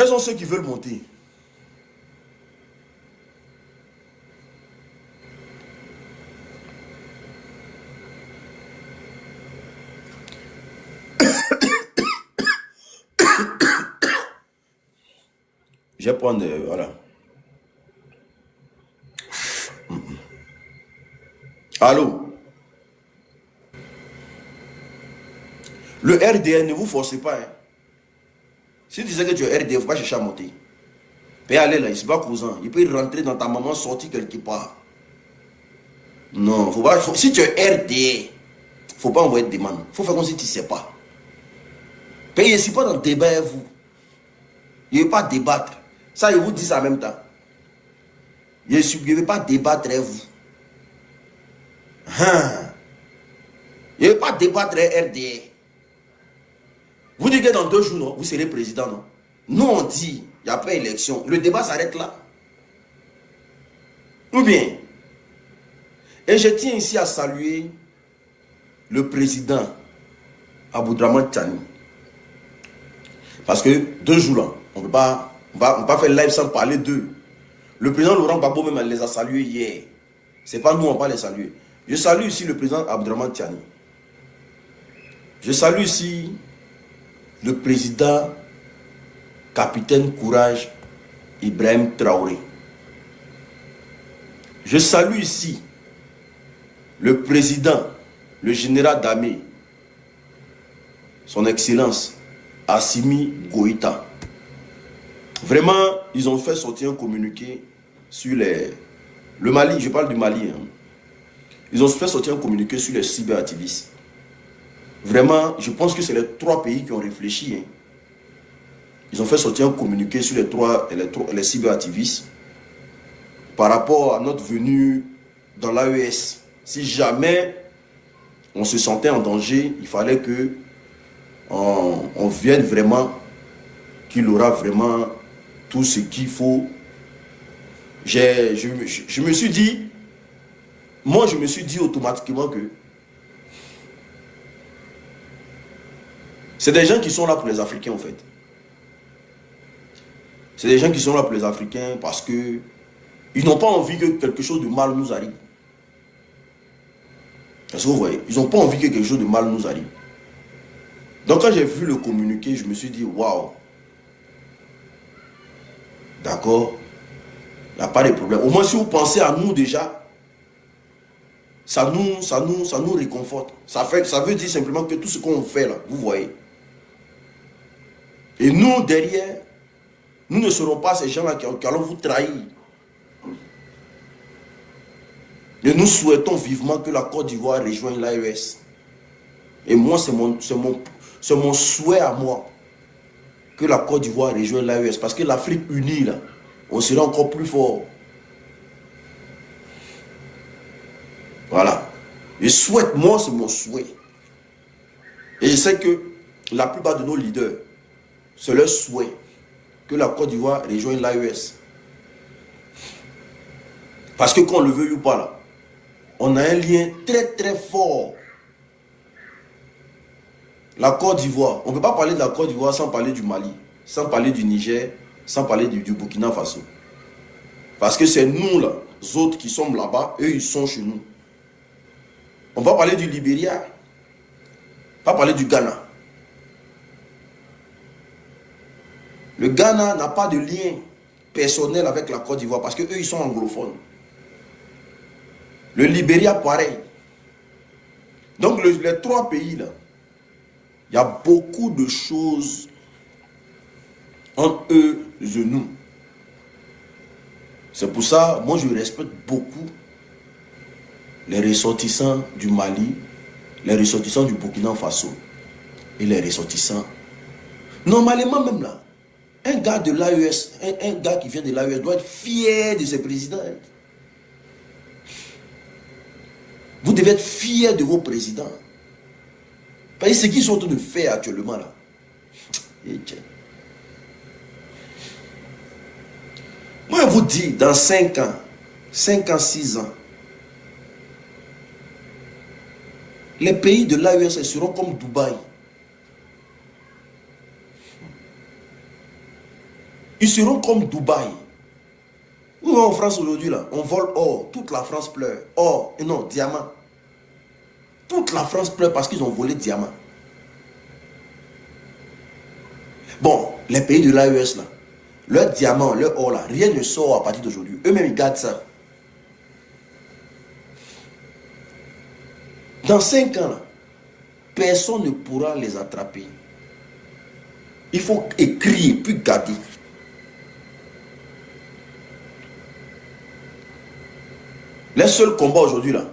Quels sont ceux qui veulent monter? Je vais prendre, voilà. Allô? Le RDN, ne vous forcez pas. Hein. Si tu sais que tu es RDN, il ne faut pas chercher à monter. Il peut aller là, il se bat cousin. Il peut rentrer dans ta maman, sortir quelque part. Non, faut pas, si tu es RDN, il ne faut pas envoyer de demande. Il faut faire comme si tu ne sais pas. Payez, si pas dans le débat, vous. Il ne veut pas débattre. Ça, il vous dit ça en même temps. Il ne veut pas débattre, vous. Hein. Il ne veut pas débattre, RDN. Vous dites que dans 2 jours, non, vous serez président, non? Nous, on dit, il n'y a pas élection. Le débat s'arrête là. Ou bien, et je tiens ici à saluer le président Aboudraman Tchani. Parce que 2 jours là, on ne peut pas faire live sans parler d'eux. Le président Laurent Gbagbo même les a salués hier. Ce n'est pas nous, on va les saluer. Je salue ici le président Aboudraman Tchani. Je salue ici le président capitaine Courage Ibrahim Traoré. Je salue ici le président, le général d'armée, son excellence Assimi Goïta. Vraiment, ils ont fait sortir un communiqué sur le Mali, je parle du Mali. Hein. Ils ont fait sortir un communiqué sur les cyberactivistes. Vraiment, je pense que c'est les 3 pays qui ont réfléchi. Hein. Ils ont fait sortir un communiqué sur les cyberactivistes par rapport à notre venue dans l'AES. Si jamais on se sentait en danger, il fallait que on vienne vraiment, qu'il aura vraiment tout ce qu'il faut. Je me suis dit, moi je me suis dit automatiquement que c'est des gens qui sont là pour les Africains en fait. C'est des gens qui sont là pour les Africains parce que ils n'ont pas envie que quelque chose de mal nous arrive. Est-ce que vous voyez? Ils n'ont pas envie que quelque chose de mal nous arrive. Donc quand j'ai vu le communiqué, je me suis dit, waouh. D'accord? Il n'y a pas de problème. Au moins si vous pensez à nous déjà, ça nous réconforte. Ça veut dire simplement que tout ce qu'on fait là, vous voyez. Et nous, derrière, nous ne serons pas ces gens-là qui allons vous trahir. Et nous souhaitons vivement que la Côte d'Ivoire rejoigne l'AES. Et moi, c'est mon souhait à moi. Que la Côte d'Ivoire rejoigne l'AES. Parce que l'Afrique unie, là, on sera encore plus fort. Voilà. Et souhaite, moi, c'est mon souhait. Et je sais que la plupart de nos leaders, c'est leur souhait que la Côte d'Ivoire rejoigne l'AES. Parce que qu'on le veuille ou pas, là, on a un lien très très fort. La Côte d'Ivoire, on ne peut pas parler de la Côte d'Ivoire sans parler du Mali, sans parler du Niger, sans parler du Burkina Faso. Parce que c'est nous, là, les autres qui sommes là-bas, eux, ils sont chez nous. On va parler du Libéria, pas parler du Ghana. Le Ghana n'a pas de lien personnel avec la Côte d'Ivoire parce qu'eux, ils sont anglophones. Le Libéria, pareil. Donc, les 3 pays, là, il y a beaucoup de choses entre eux et nous. C'est pour ça, moi, je respecte beaucoup les ressortissants du Mali, les ressortissants du Burkina Faso et les ressortissants. Normalement, même là, un gars de l'AES, un gars qui vient de l'AES doit être fier de ses présidents. Vous devez être fier de vos présidents. Parce que ce qu'ils sont en train de faire actuellement là. Moi, je vous dis, dans 5 ans, 6 ans, les pays de l'AES seront comme Dubaï. Ils seront comme Dubaï. Nous, en France aujourd'hui, là, on vole or. Toute la France pleure. Or, et non, diamant. Toute la France pleure parce qu'ils ont volé diamant. Bon, les pays de l'AES, là, leur diamant, leur or, là, rien ne sort à partir d'aujourd'hui. Eux-mêmes, ils gardent ça. Dans 5 ans, là, personne ne pourra les attraper. Il faut écrire, puis garder. Les seuls combats aujourd'hui, là,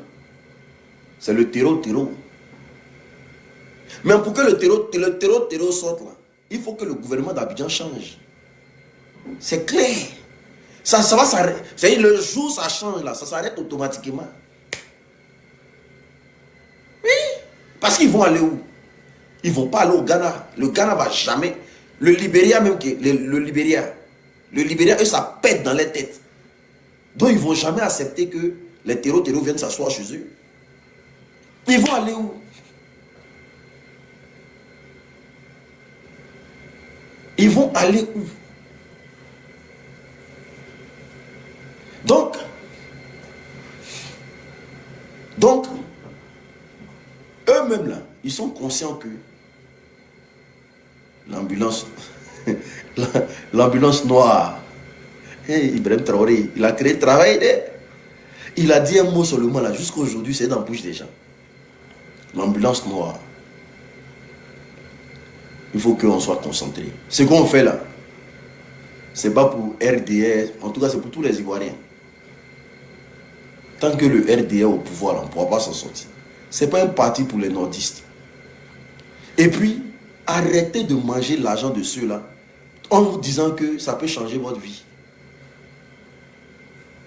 c'est le terreau. Mais pour que le terreau sorte, là, il faut que le gouvernement d'Abidjan change. C'est clair. Ça va s'arrêter. C'est-à-dire, le jour où ça change, là, ça s'arrête automatiquement. Oui. Parce qu'ils vont aller où? Ils ne vont pas aller au Ghana. Le Ghana va jamais. Le Libéria même, le Libéria, eux, ça pète dans les têtes. Donc, ils ne vont jamais accepter que les terreaux viennent s'asseoir chez eux. Ils vont aller où? Ils vont aller où? Donc, eux-mêmes là, ils sont conscients que l'ambulance noire, hey, Ibrahim Traoré, il a créé le travail. Il a dit un mot seulement là, jusqu'à aujourd'hui, c'est dans la bouche des gens. L'ambulance noire. Il faut qu'on soit concentré. Ce qu'on fait là, c'est pas pour RDR, en tout cas c'est pour tous les Ivoiriens. Tant que le RDR est au pouvoir, là, on ne pourra pas s'en sortir. Ce n'est pas un parti pour les nordistes. Et puis, arrêtez de manger l'argent de ceux-là en vous disant que ça peut changer votre vie.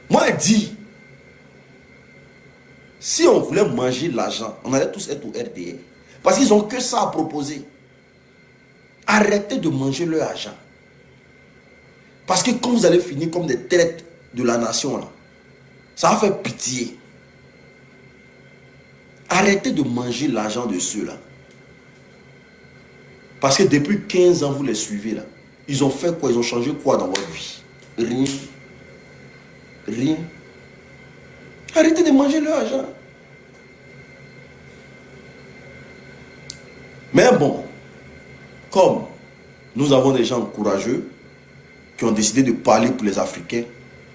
Moi, je dis, si on voulait manger l'argent, on allait tous être au RDR. Parce qu'ils n'ont que ça à proposer. Arrêtez de manger leur argent. Parce que quand vous allez finir comme des traites de la nation, là, ça va faire pitié. Arrêtez de manger l'argent de ceux-là. Parce que depuis 15 ans, vous les suivez là. Ils ont fait quoi? Ils ont changé quoi dans votre vie? Rien. Rien. Arrêtez de manger leur argent. Mais bon, comme nous avons des gens courageux qui ont décidé de parler pour les Africains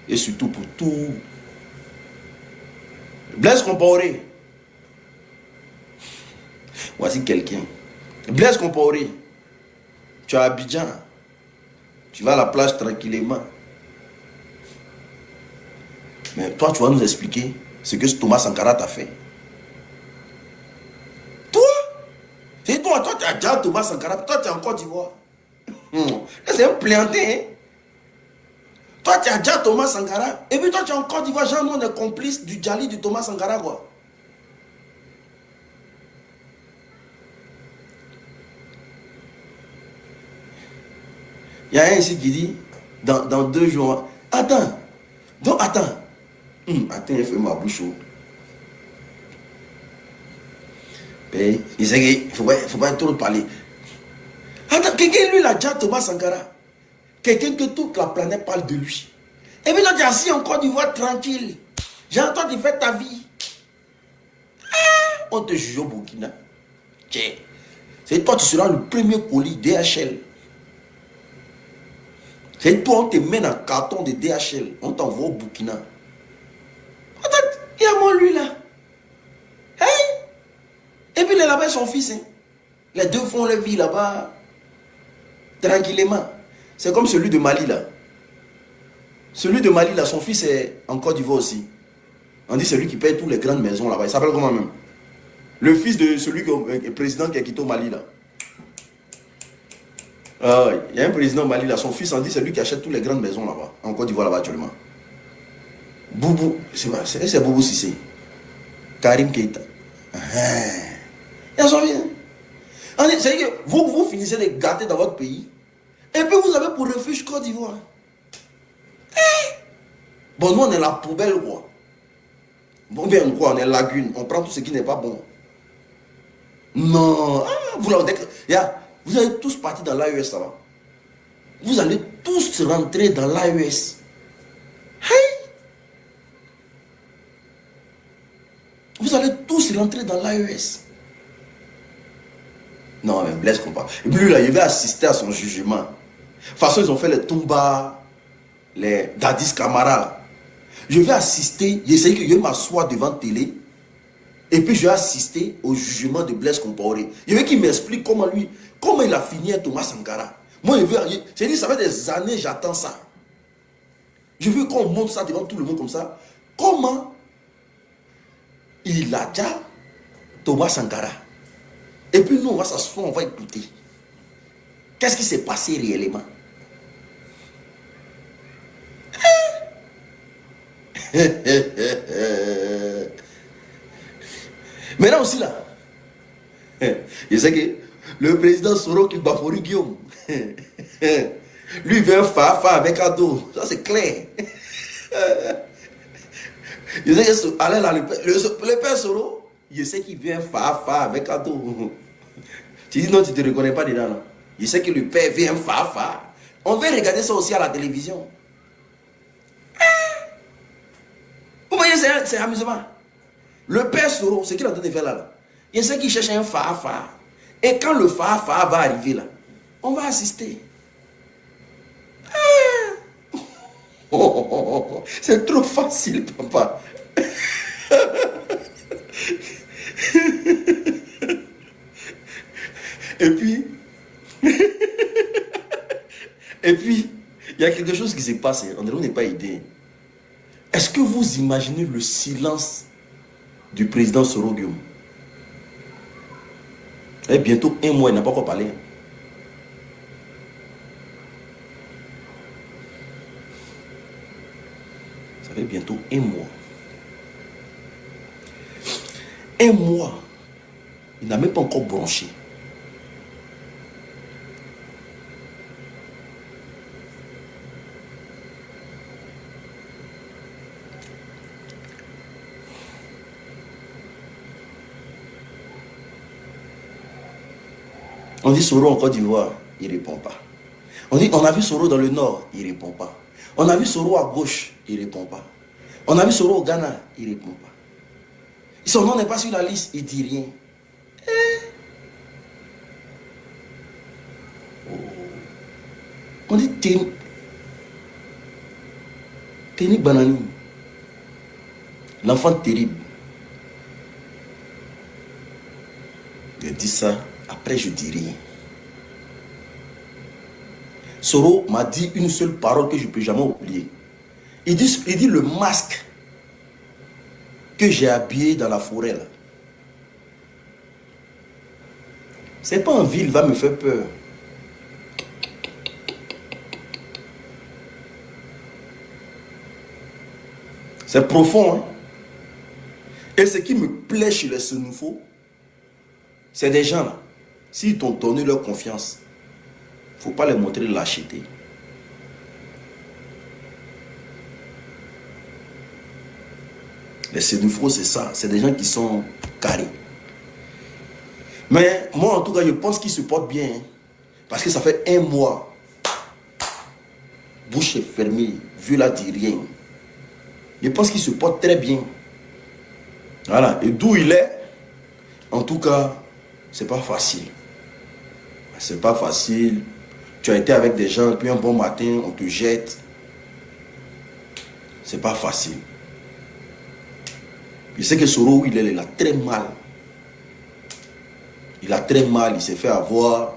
et surtout pour tout. Blaise Compaoré. Voici quelqu'un. Blaise Compaoré. Tu es à Abidjan. Tu vas à la plage tranquillement. Mais toi, tu vas nous expliquer ce que Thomas Sankara t'a fait. Toi? C'est toi, tu as déjà Thomas Sankara. Toi, tu es en Côte d'Ivoire. C'est un plaiantin. Hein? Toi, tu as déjà Thomas Sankara. Et puis toi, tu es en Côte d'Ivoire. Genre, nous, on est complice du Djali du Thomas Sankara, quoi. Il y a un ici qui dit, dans 2 jours, attends, donc attends. Attends, il fait ma bouche. Il sait qu'il ne faut pas trop parler. Attends, quelqu'un, lui, il a déjà Thomas Sankara. Quelqu'un que toute la planète parle de lui. Et puis toi, tu es assis en Côte d'Ivoire tranquille. J'entends, tu fais ta vie. Ah, on te juge au Burkina. C'est toi, tu seras le premier colis DHL. C'est toi, on te met dans le carton de DHL. On t'envoie au Burkina. Attends, il y a moi lui là. Hein? Et puis là-bas, son fils. Hein? Les deux font leur vie là-bas. Tranquillement. C'est comme celui de Mali là. Celui de Mali là, son fils est en Côte d'Ivoire aussi. On dit celui qui paye toutes les grandes maisons là-bas. Il s'appelle comment même? Le fils de celui qui est président qui a quitté au Mali là. Il y a un président au Mali là, son fils, on dit c'est lui qui achète toutes les grandes maisons là-bas, en Côte d'Ivoire là-bas actuellement. Boubou, c'est Boubou Sissé. Karim Keita. Il y a son fils. C'est que vous finissez de gâter dans votre pays, et puis vous avez pour refuge Côte d'Ivoire. Bon, nous on est la poubelle quoi. Bon, bien quoi, on est lagune, on prend tout ce qui n'est pas bon. Non, vous avez tous parti dans l'AES là-bas. Vous allez tous rentrer dans l'AES. Hey! Vous allez tous rentrer dans l'AES. Non, mais Blaise comprend. Lui, là, il va assister à son jugement. De toute façon, ils ont fait les Toumba, les Dadis Camara. Je vais assister, j'essaie que je m'assoie devant la télé. Et puis, je vais assister au jugement de Blaise Compaoré. Je veux qu'il m'explique comment il a fini à Thomas Sankara. Moi, j'ai dit, ça fait des années, j'attends ça. Je veux qu'on montre ça devant tout le monde comme ça. Comment il a déjà Thomas Sankara. Et puis nous, on va s'asseoir, on va écouter. Qu'est-ce qui s'est passé réellement? Maintenant aussi là, je sais que le président Soro qui Bafori Guillaume, lui veut un fa avec Ado. Ça c'est clair. Je sais que allez là, le père Soro, je sais qu'il veut un fa avec Ado. Tu dis non, tu ne te reconnais pas dedans. Non? Je sais que le père veut un fa. On va regarder ça aussi à la télévision. Vous voyez, c'est amusement. Le père Soro, ce qu'il est en train de faire là, il sait qu'il cherche un fa. Et quand le fa va arriver là, on va assister. C'est trop facile, papa. Et puis, il y a quelque chose qui s'est passé. On n'est pas aidé. Est-ce que vous imaginez le silence du président Soro Guillaume? Et bientôt 1 mois, il n'a pas encore parlé. Ça fait bientôt 1 mois. 1 mois. Il n'a même pas encore branché. On dit Soro en Côte d'Ivoire, il ne répond pas. On dit on a vu Soro dans le nord, il ne répond pas. On a vu Soro à gauche, il ne répond pas. On a vu Soro au Ghana, il ne répond pas. Son nom n'est pas sur la liste, il ne dit rien. On dit Teni Banani, l'enfant terrible. Je dis ça, après je dis rien. Soro m'a dit une seule parole que je ne peux jamais oublier. Il dit le masque que j'ai habillé dans la forêt là. C'est pas en ville va me faire peur. C'est profond. Hein? Et ce qui me plaît chez les Sénoufos, c'est des gens là. S'ils t'ont donné leur confiance, il ne faut pas les montrer lâcheté. Les Sénoufos, c'est ça. C'est des gens qui sont carrés. Mais moi, en tout cas, je pense qu'ils se portent bien. Hein, parce que ça fait 1 mois. Bouche fermée. Vu là, dit rien. Je pense qu'il se porte très bien. Voilà. Et d'où il est, en tout cas, c'est pas facile. C'est pas facile. Tu as été avec des gens, puis un bon matin, on te jette. C'est pas facile. Je sais que Soro, il a très mal. Il a très mal, il s'est fait avoir.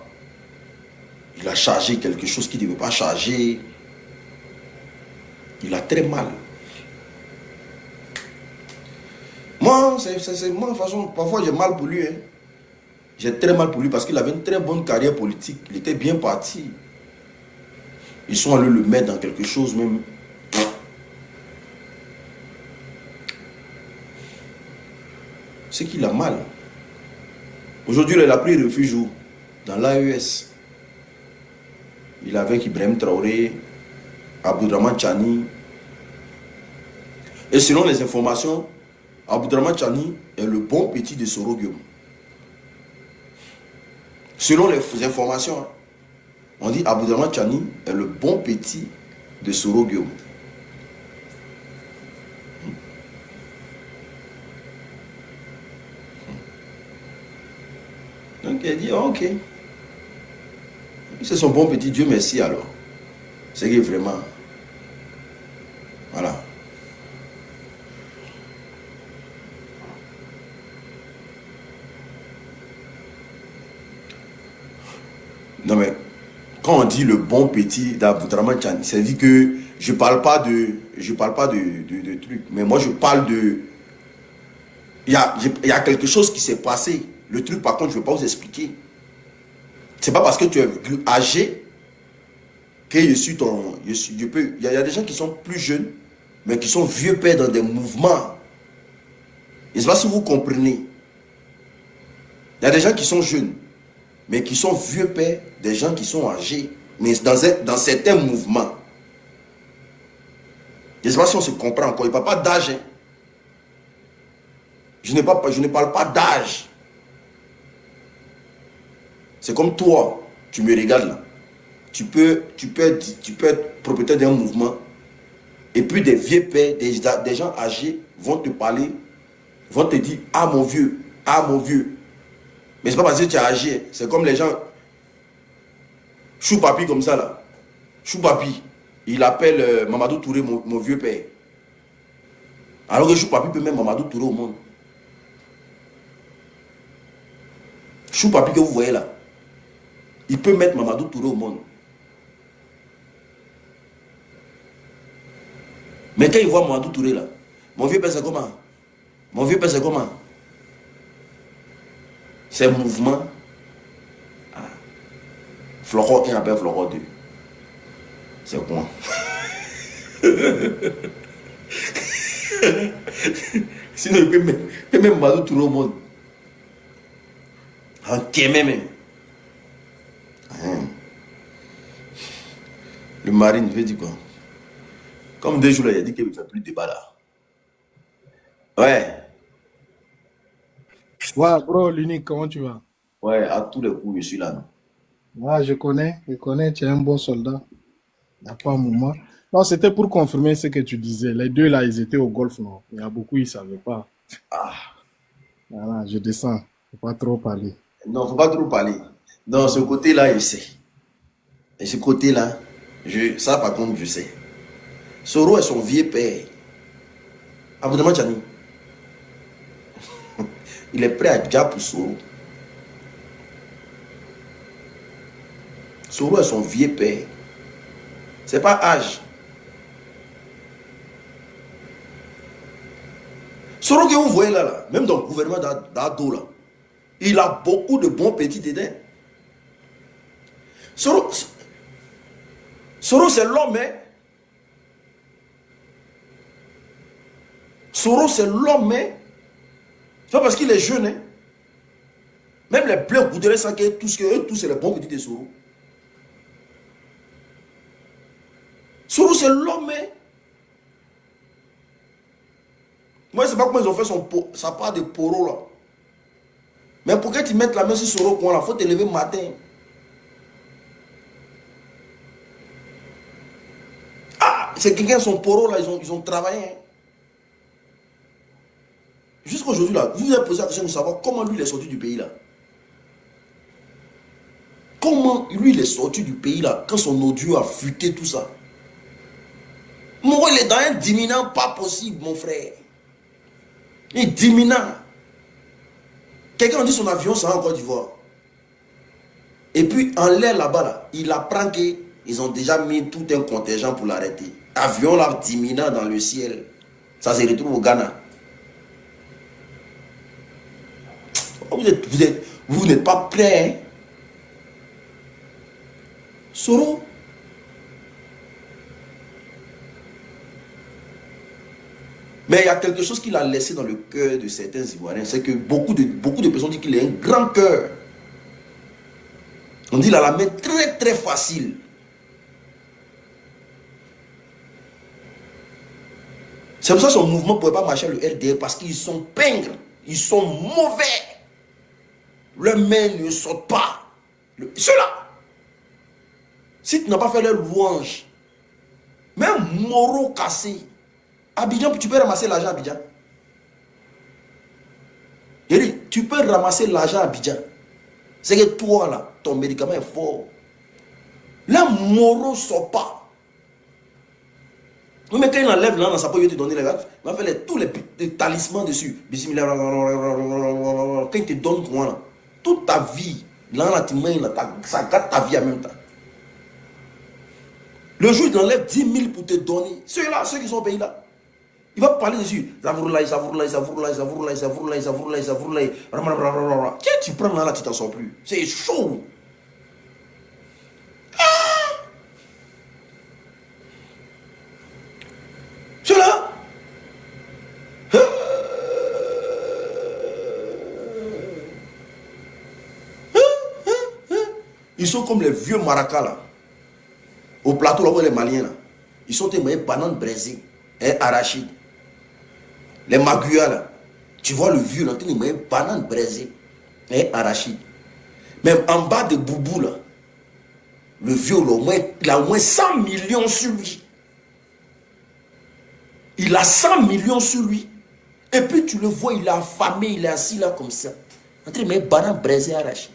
Il a chargé quelque chose qu'il ne devait pas charger. Il a très mal. Moi, moi, de toute façon, parfois j'ai mal pour lui. Hein. J'ai très mal pour lui parce qu'il avait une très bonne carrière politique. Il était bien parti. Ils sont allés le mettre dans quelque chose même. C'est qu'il a mal. Aujourd'hui, il a pris refuge dans l'AES. Il avait Ibrahim Traoré, Abdourahmane Tchani. Et selon les informations, Abdourahmane Tchani est le bon petit de Soro Guillaume. Selon les informations. On dit Abdourahmane Tchani est le bon petit de Soro Guillaume. Donc elle dit, oh, ok. C'est son bon petit, Dieu merci alors. C'est que vraiment, voilà. Non mais, quand on dit le bon petit d'Abdourahmane Tchani, ça dit que je parle pas de trucs, mais moi je parle de, il y a quelque chose qui s'est passé. Le truc par contre, je ne vais pas vous expliquer. C'est pas parce que tu es âgé que je suis ton, il y a des gens qui sont plus jeunes, mais qui sont vieux pères dans des mouvements. Je ne sais pas si vous comprenez. Il y a des gens qui sont jeunes, mais qui sont vieux pères, des gens qui sont âgés, mais dans certains mouvements. Je ne sais pas si on se comprend encore. Il ne parle pas d'âge. Hein. Je ne parle pas d'âge. C'est comme toi, tu me regardes là. Tu peux être propriétaire d'un mouvement et puis des vieux pères, des gens âgés vont te parler, vont te dire « Ah mon vieux, ah mon vieux ». Mais c'est pas parce que tu es âgé, c'est comme les gens, Chou Papi comme ça là. Chou Papi, il appelle Mamadou Touré mon vieux père. Alors que Chou Papi peut mettre Mamadou Touré au monde. Chou Papi que vous voyez là, il peut mettre Mamadou Touré au monde. Mais quand il voit Mamadou Touré là, mon vieux père c'est comment? Mon vieux père c'est comment? Ces mouvements, Floro 1 appelle Floro 2. C'est quoi? Sinon il peut même Mamadou Touré au monde. En Kémé même. Le marine veut dire quoi? Comme 2 jours là, il a dit qu'il ne fait plus de débat là. Ouais. Ouais, bro, l'unique, comment tu vas? Ouais, à tous les coups, je suis là. Non? Ouais, je connais, tu es un bon soldat. Il n'y a pas un moment. Non, c'était pour confirmer ce que tu disais. Les deux là, ils étaient au golf, non? Il y a beaucoup, ils ne savaient pas. Ah. Voilà, je descends. Il ne faut pas trop parler. Non, il ne faut pas trop parler. Non, ce côté-là, je sais. Et ce côté-là, ça par contre, je sais. Soro est son vieux père. Abdourahmane Tchani. Il est prêt à dire pour Soro. Soro est son vieux père. C'est pas âge. Soro que vous voyez là, même dans le gouvernement d'Ado là, il a beaucoup de bons petits dedans. Soro c'est l'homme, hein. Soro c'est l'homme, hein. C'est pas parce qu'il est jeune, hein. Même les bleus goudrés savent que tous c'est les bons petits de Soro. Soro c'est l'homme, hein. Moi je sais pas comment ils ont fait sa part de poro là. Mais pour que tu mettes la main sur Soro, il faut te lever le matin. Ah, c'est quelqu'un son poro là, ils ont travaillé. Hein. Jusqu'à aujourd'hui là, vous vous avez posé la question de savoir comment lui il est sorti du pays là. Comment lui il est sorti du pays là quand son audio a fuité tout ça. Moi il est dans un diminant pas possible mon frère. Il est diminant. Quelqu'un dit son avion c'est en Côte d'Ivoire. Et puis en l'air là-bas là, il apprend qu'ils ont déjà mis tout un contingent pour l'arrêter. Avion là diminant dans le ciel. Ça se retrouve au Ghana. Vous n'êtes pas prêts. Hein? Soro. Mais il y a quelque chose qu'il a laissé dans le cœur de certains Ivoiriens. C'est que beaucoup de personnes disent qu'il a un grand cœur. On dit qu'il a la main très très facile. C'est pour ça que son mouvement ne pouvait pas marcher le RDR parce qu'ils sont pingres. Ils sont mauvais. Leurs mains ne sortent pas. Ceux-là. Si tu n'as pas fait leur louange, même Moro cassé, Abidjan, tu peux ramasser l'argent à Abidjan. Tu peux ramasser l'argent à Abidjan. C'est que toi, là, ton médicament est fort. Là, Moro ne sort pas. Oui, mais quand il enlève là dans sa poche, il va te donner les gars. Il va faire tous les talismans dessus. Bismillah. Quand il te donne quoi là, toute ta vie, là, tu mets, ça gâte ta vie en même temps. Le jour où il enlève 10 000 pour te donner, ceux-là, ceux qui sont au pays là, il va parler dessus. Zavourlaï. Tiens, tu prends là, tu t'en sors plus. C'est chaud. Ceux-là, ils sont comme les vieux maracas là. Au plateau là où les Maliens là. Ils sont des bananes braisées, arachides. Les Maguya là. Tu vois le vieux là, il met bananes braisées, arachides. Même en bas de Boubou là. Le vieux là, il a au moins 100 millions sur lui. Il a 100 millions sur lui. Et puis tu le vois, il est affamé, il est assis là comme ça. En train de mettre bananes braisées arachides.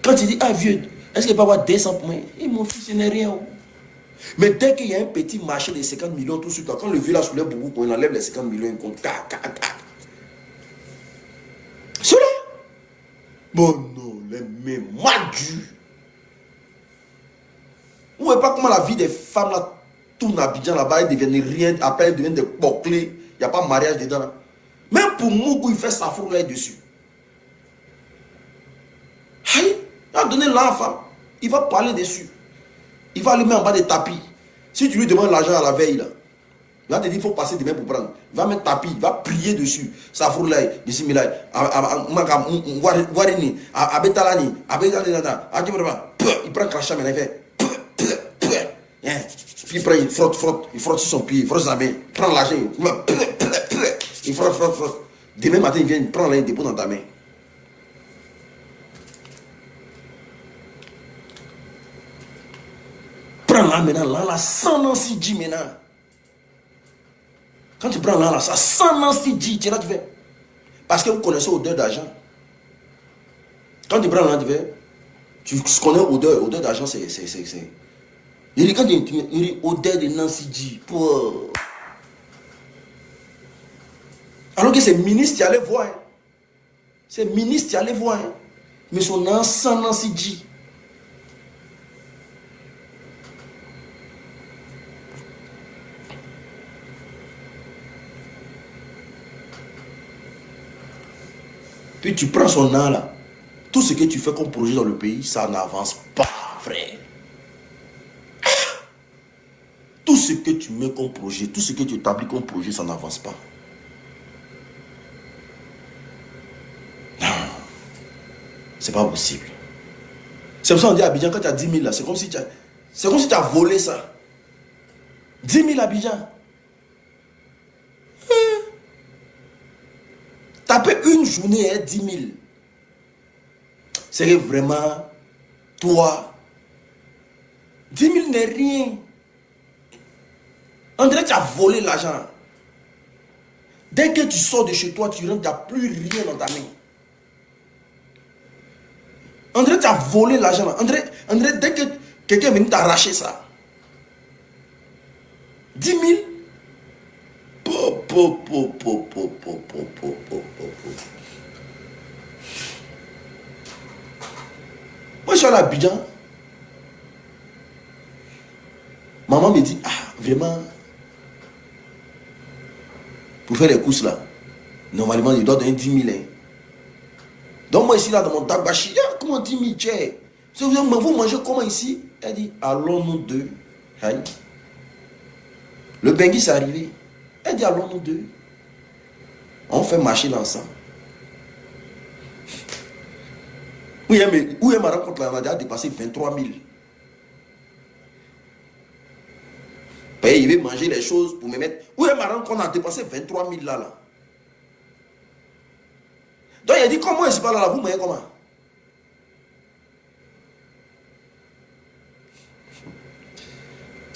Quand tu dis, ah vieux, est-ce qu'il peut avoir 200 pour moi? Et mon fils, il n'est rien. Mais dès qu'il y a un petit marché de 50 millions, tout de suite, quand le vieux là soulève beaucoup, quand il enlève les 50 millions, il compte. Cela. Bon non, les mains madus. Vous ne voyez pas comment la vie des femmes là tourne à Abidjan là-bas, elles deviennent rien, après elles deviennent des bouclés, il n'y a pas de mariage dedans là. Même pour Mougou, il fait sa fourre là dessus. Aïe, il va donner l'enfant, il va parler dessus. Il va le mettre en bas des tapis. Si tu lui demandes l'argent à la veille là, il va te dire il faut passer demain pour prendre. Il va mettre tapis, il va prier dessus. Ça fourre là, d'ici il prend crachat maintenant, il fait. Puis il prend, il frotte sur son pied, il frotte sa main, il prend l'argent, il frotte. Demain matin, il vient, il prend là, il dépose dans ta main. Prends là maintenant, là, sans Nancy dit maintenant. Quand tu prends là, ça sans Nancy dit, tu es là, tu fais. Parce que vous connaissez l'odeur d'argent. Quand tu prends là, tu connais l'odeur d'argent, c'est. Il dit quand il dit odeur de Nancy dit. Alors que c'est ministre qui allait voir. Hein. C'est ministre qui allait voir. Hein. Mais son nom sans Nancy dit. Puis tu prends son nom là. Tout ce que tu fais comme projet dans le pays, ça n'avance pas, frère. Tout ce que tu mets comme projet, tout ce que tu établis comme projet, ça n'avance pas. Non. C'est pas possible. C'est pour ça qu'on dit à Abidjan, quand tu as 10 000 là, c'est comme si tu as volé ça. 10 000 Abidjan. Taper une journée à 10 000. C'est vraiment toi. 10 000 n'est rien. André, tu as volé l'argent. Dès que tu sors de chez toi, tu rentres, tu n'as plus rien dans ta main. André, tu as volé l'argent. André, dès que quelqu'un est venu t'arracher ça. 10 000. Moi, je suis allé à Abidjan. Maman me dit, ah, vraiment, pour faire les courses là, normalement, il doit donner 10 000. Hein. Donc, moi, ici, là, dans mon tabachi, comment 10 000 tiens? Vous mangez comment ici? Elle dit, allons-nous deux. Le Bengui, c'est arrivé. Elle dit, allons-nous deux. On fait marcher l'ensemble. Où est ma rencontre là? On a déjà dépassé 23 000. Il veut manger les choses pour me mettre. Où est ma rencontre? On a dépassé 23 000 là. Donc il a dit, comment est-ce pas là? Vous voyez comment?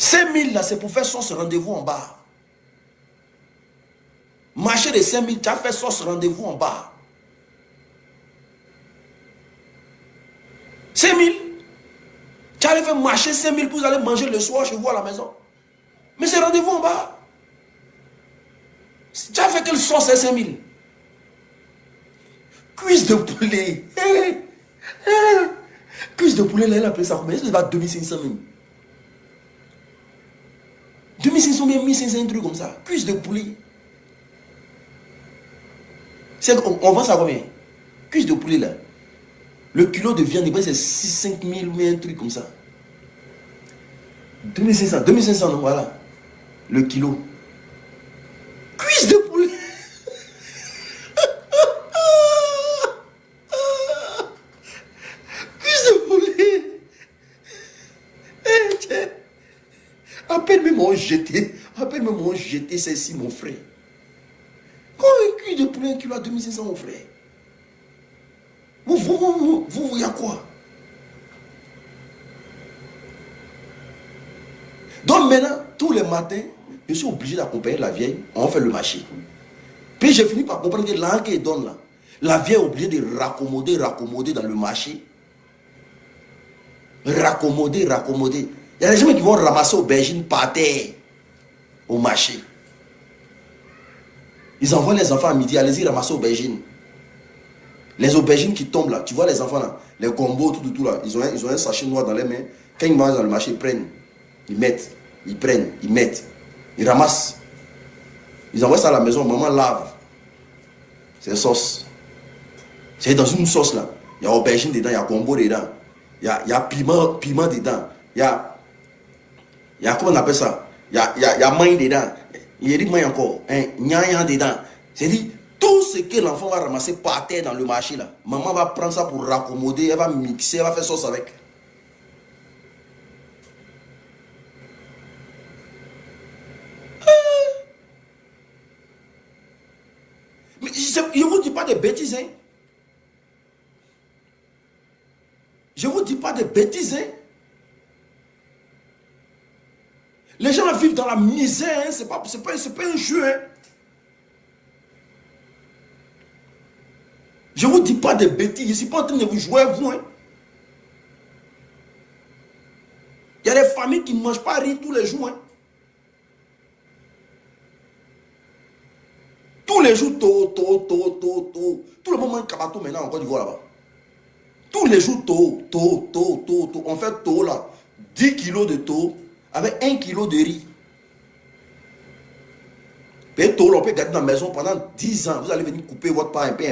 5 000 là, c'est pour faire sauce rendez-vous en bas. Marché de 5 000, tu as fait sauce rendez-vous en bas. 5 000. Tu as fait marcher 5 000 pour aller manger le soir chez vous à la maison. Mais c'est rendez-vous en bas. Tu as fait quelle sauce à 5 000? Cuisse de poulet. Cuisse de poulet, là, elle a appelé ça combien? Il va 2500 même. 2500 bien, 1500, un truc comme ça. Cuisse de poulet. On vend ça combien? Cuisse de poulet là. Le kilo de viande, c'est 6-5 000 ou un truc comme ça. 2500, non, voilà. Le kilo. Cuisse de poulet. Cuisse de poulet. Tiens. À peine même on jeté. C'est ici, mon frère. Quand un cuisse de poulet, un kilo à 2500, mon frère. Vous voyez quoi? Donc maintenant, tous les matins, je suis obligé d'accompagner la vieille. On fait le marché. Puis j'ai fini par comprendre que l'argent qu'elle donne là, la vieille est obligée de raccommoder dans le marché. Raccommoder. Il y a des gens qui vont ramasser aubergines par terre au marché. Ils envoient les enfants à midi, allez-y ramasser aubergines. Les aubergines qui tombent là, tu vois les enfants là, les combos, tout là, ils ont un sachet noir dans les mains. Quand ils mangent dans le marché, ils prennent, ils mettent, ils prennent, ils mettent, ils ramassent. Ils envoient ça à la maison, maman lave. C'est sauce. C'est dans une sauce là. Il y a aubergine dedans, il y a combo dedans. Il y a piment dedans. Il y a comment on appelle ça? Il y a maï dedans. Il y a des maï encore. Nya dedans. C'est-à-dire, tout ce que l'enfant va ramasser par terre dans le marché là, maman va prendre ça pour raccommoder, elle va mixer, elle va faire sauce avec. Mais je ne vous dis pas des bêtises, hein. Je ne vous dis pas des bêtises, hein. Les gens vivent dans la misère, hein. C'est pas un jeu, hein. Je ne vous dis pas des bêtises, je ne suis pas en train de vous jouer à vous, hein. Il y a des familles qui ne mangent pas riz tous les jours, hein. Tous les jours, tôt. Tout le monde mange cabato maintenant en Côte d'Ivoire là-bas. Tous les jours, tôt. On fait tôt là. 10 kilos de tôt avec 1 kilo de riz. Et tôt là, on peut garder dans la maison pendant 10 ans. Vous allez venir couper votre pain, un peu.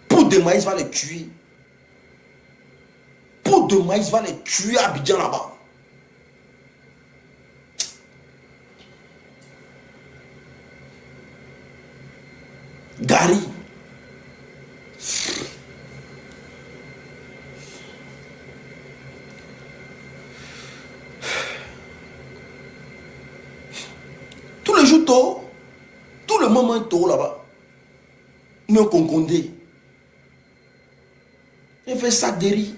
Poudre de maïs va les tuer. Poudre de maïs va les tuer à Abidjan là-bas. Gary. Tous les jours tôt, tout le moment tôt là-bas. Nous concondé. Il fait sac de riz.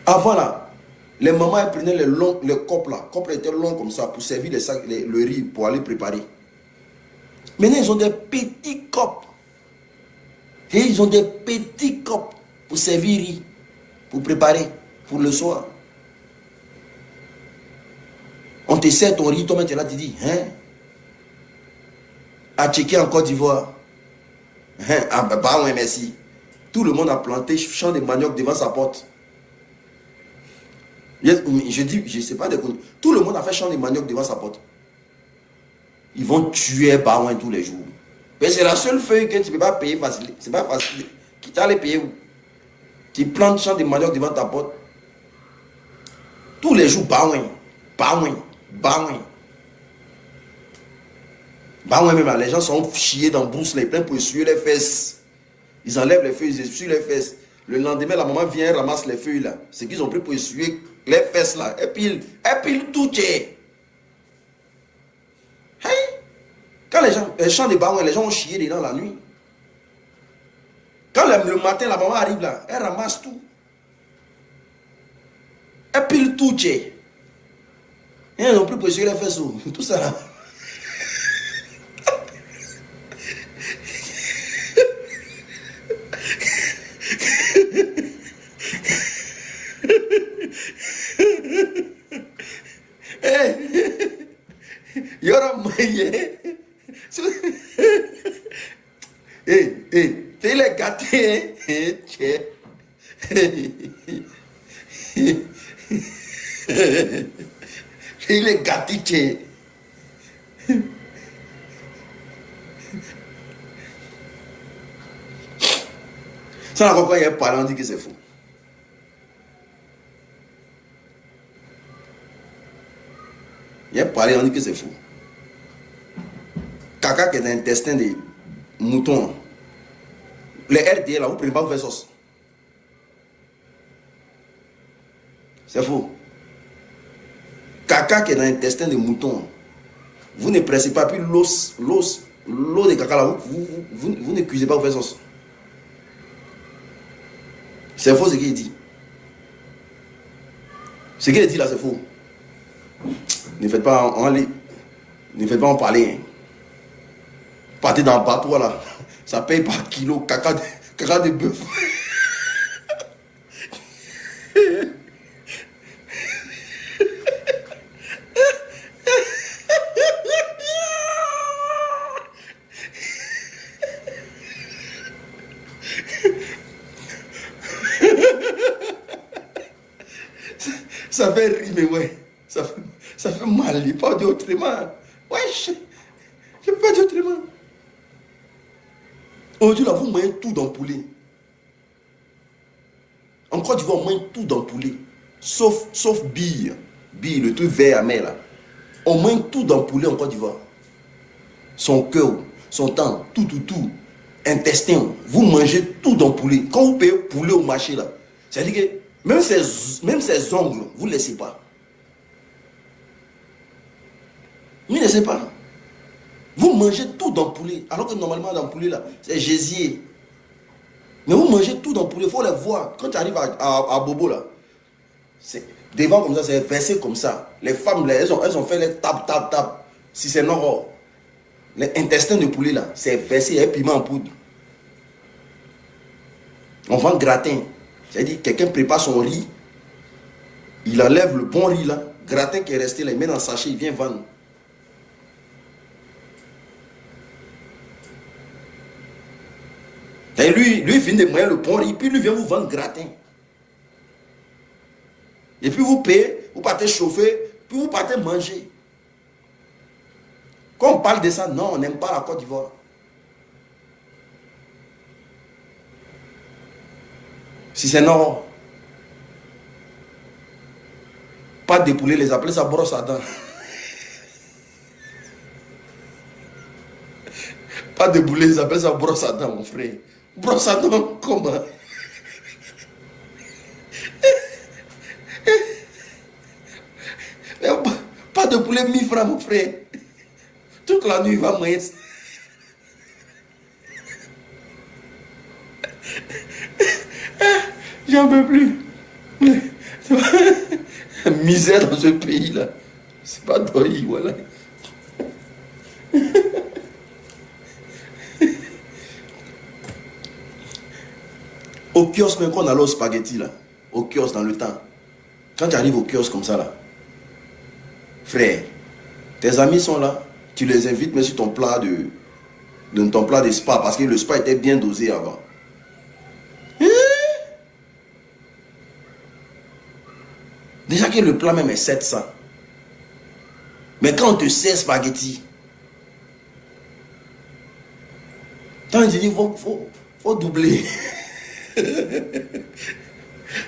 Avant là, les mamans elles prenaient les copes là. Les copes étaient longs comme ça pour servir le riz pour aller préparer. Maintenant, ils ont des petits copes. Et ils ont des petits copes pour servir riz, pour préparer, pour le soir. On te sert ton riz, toi maintenant là, tu dis, hein? À checker en Côte d'Ivoire. Hein? Ah bah ouais, merci. Tout le monde a planté champ de manioc devant sa porte. Je dis, je ne sais pas de quoi. Tout le monde a fait champ de manioc devant sa porte. Ils vont tuer Baouin tous les jours. Mais c'est la seule feuille que tu ne peux pas payer facile. C'est pas facile. Qui t'a les payer où? Tu plantes champ de manioc devant ta porte. Tous les jours, Baouin. Même là, les gens sont chiés dans brousse, les pleins pour essuyer les fesses. Ils enlèvent les feuilles, ils essuient les fesses. Le lendemain, la maman vient, ramasse les feuilles là. Ce qu'ils ont pris pour essuyer les fesses là. Et puis tout est. Quand les champs de Baouin, les gens ont chié dedans la nuit. Quand le matin, la maman arrive là, elle ramasse tout. il touche. Ils n'ont plus posé les fesses. Tout ça là. Il y aura moyen. T'es les gâtés. Il est gâté. Ça, quand il y a un parent, on dit que c'est faux. Il y a un parent, on dit que c'est faux. Caca qui est dans l'intestin des moutons. Les RDA, là, vous ne prenez pas vous faire sauce. C'est faux. Caca qui est dans l'intestin des moutons. Vous ne pressez pas, puis l'eau de caca là, vous ne cuisez pas vous faire sauce. C'est faux ce qu'il dit. Ce qu'il dit là, c'est faux. Ne faites pas en parler. Hein. Partez dans le bateau là. Ça paye par kilo caca de bœuf. Ça fait rimer, ouais. Ça fait mal. Il pas dit autrement. Wesh. Il pas dit autrement. Aujourd'hui, là, vous mangez tout dans le poulet. En Côte d'Ivoire, on mange tout dans le poulet. Sauf bille. Bille, le truc vert amer, là. On mange tout dans le poulet en Côte d'Ivoire. Son cœur, son temps, tout. Intestin. Vous mangez tout dans le poulet. Quand vous payez poulet au marché, là, c'est-à-dire que même ses ongles, vous ne laissez pas. Vous ne laissez pas. Vous mangez tout dans le poulet. Alors que normalement, dans le poulet, là, c'est gésier. Mais vous mangez tout dans le poulet. Il faut les voir. Quand tu arrives à Bobo, là, devant comme ça, c'est versé comme ça. Les femmes, là, elles ont fait les tap. Si c'est nord, les intestins de poulet, là, c'est versé et piment en poudre. On vend gratin. C'est-à-dire, quelqu'un prépare son riz, il enlève le bon riz là, gratin qui est resté là, il met dans le sachet, il vient vendre. Et lui, il finit de manger le bon riz, puis lui vient vous vendre gratin. Et puis vous payez, vous partez chauffer, puis vous partez manger. Quand on parle de ça, non, on n'aime pas la Côte d'Ivoire. Si c'est non, pas de poulet, les appeler ça brosse à dents. Pas de poulet, les appellent ça brosse à dents, mon frère. Brosse à dents, comment? Pas de poulet, 1000 francs, mon frère. Toute la nuit, il va manger. J'en peux plus. Misère dans ce pays-là. C'est pas d'oeil, voilà. Au kiosque, même quand on allait au spaghetti, là, au kiosque dans le temps, quand tu arrives au kiosque comme ça, là, frère, tes amis sont là, tu les invites, mais sur ton plat ton plat de spa, parce que le spa était bien dosé avant. Déjà que le plat même est 700. Mais quand on te sert spaghetti, quand tu dis faut doubler.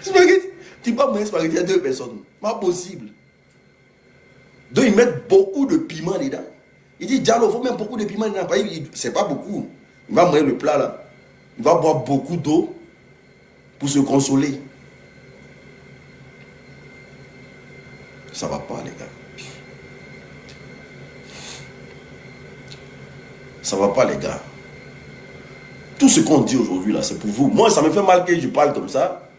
Spaghetti, tu peux manger spaghetti à 2 personnes. Pas possible. Donc ils mettent beaucoup de piment dedans. Il dit Diallo, il faut mettre beaucoup de piment dedans. C'est pas beaucoup. Il va manger le plat là. Il va boire beaucoup d'eau pour se consoler. Ça va pas, les gars. Ça va pas, les gars. Tout ce qu'on dit aujourd'hui, là, c'est pour vous. Moi, ça me fait mal que je parle comme ça.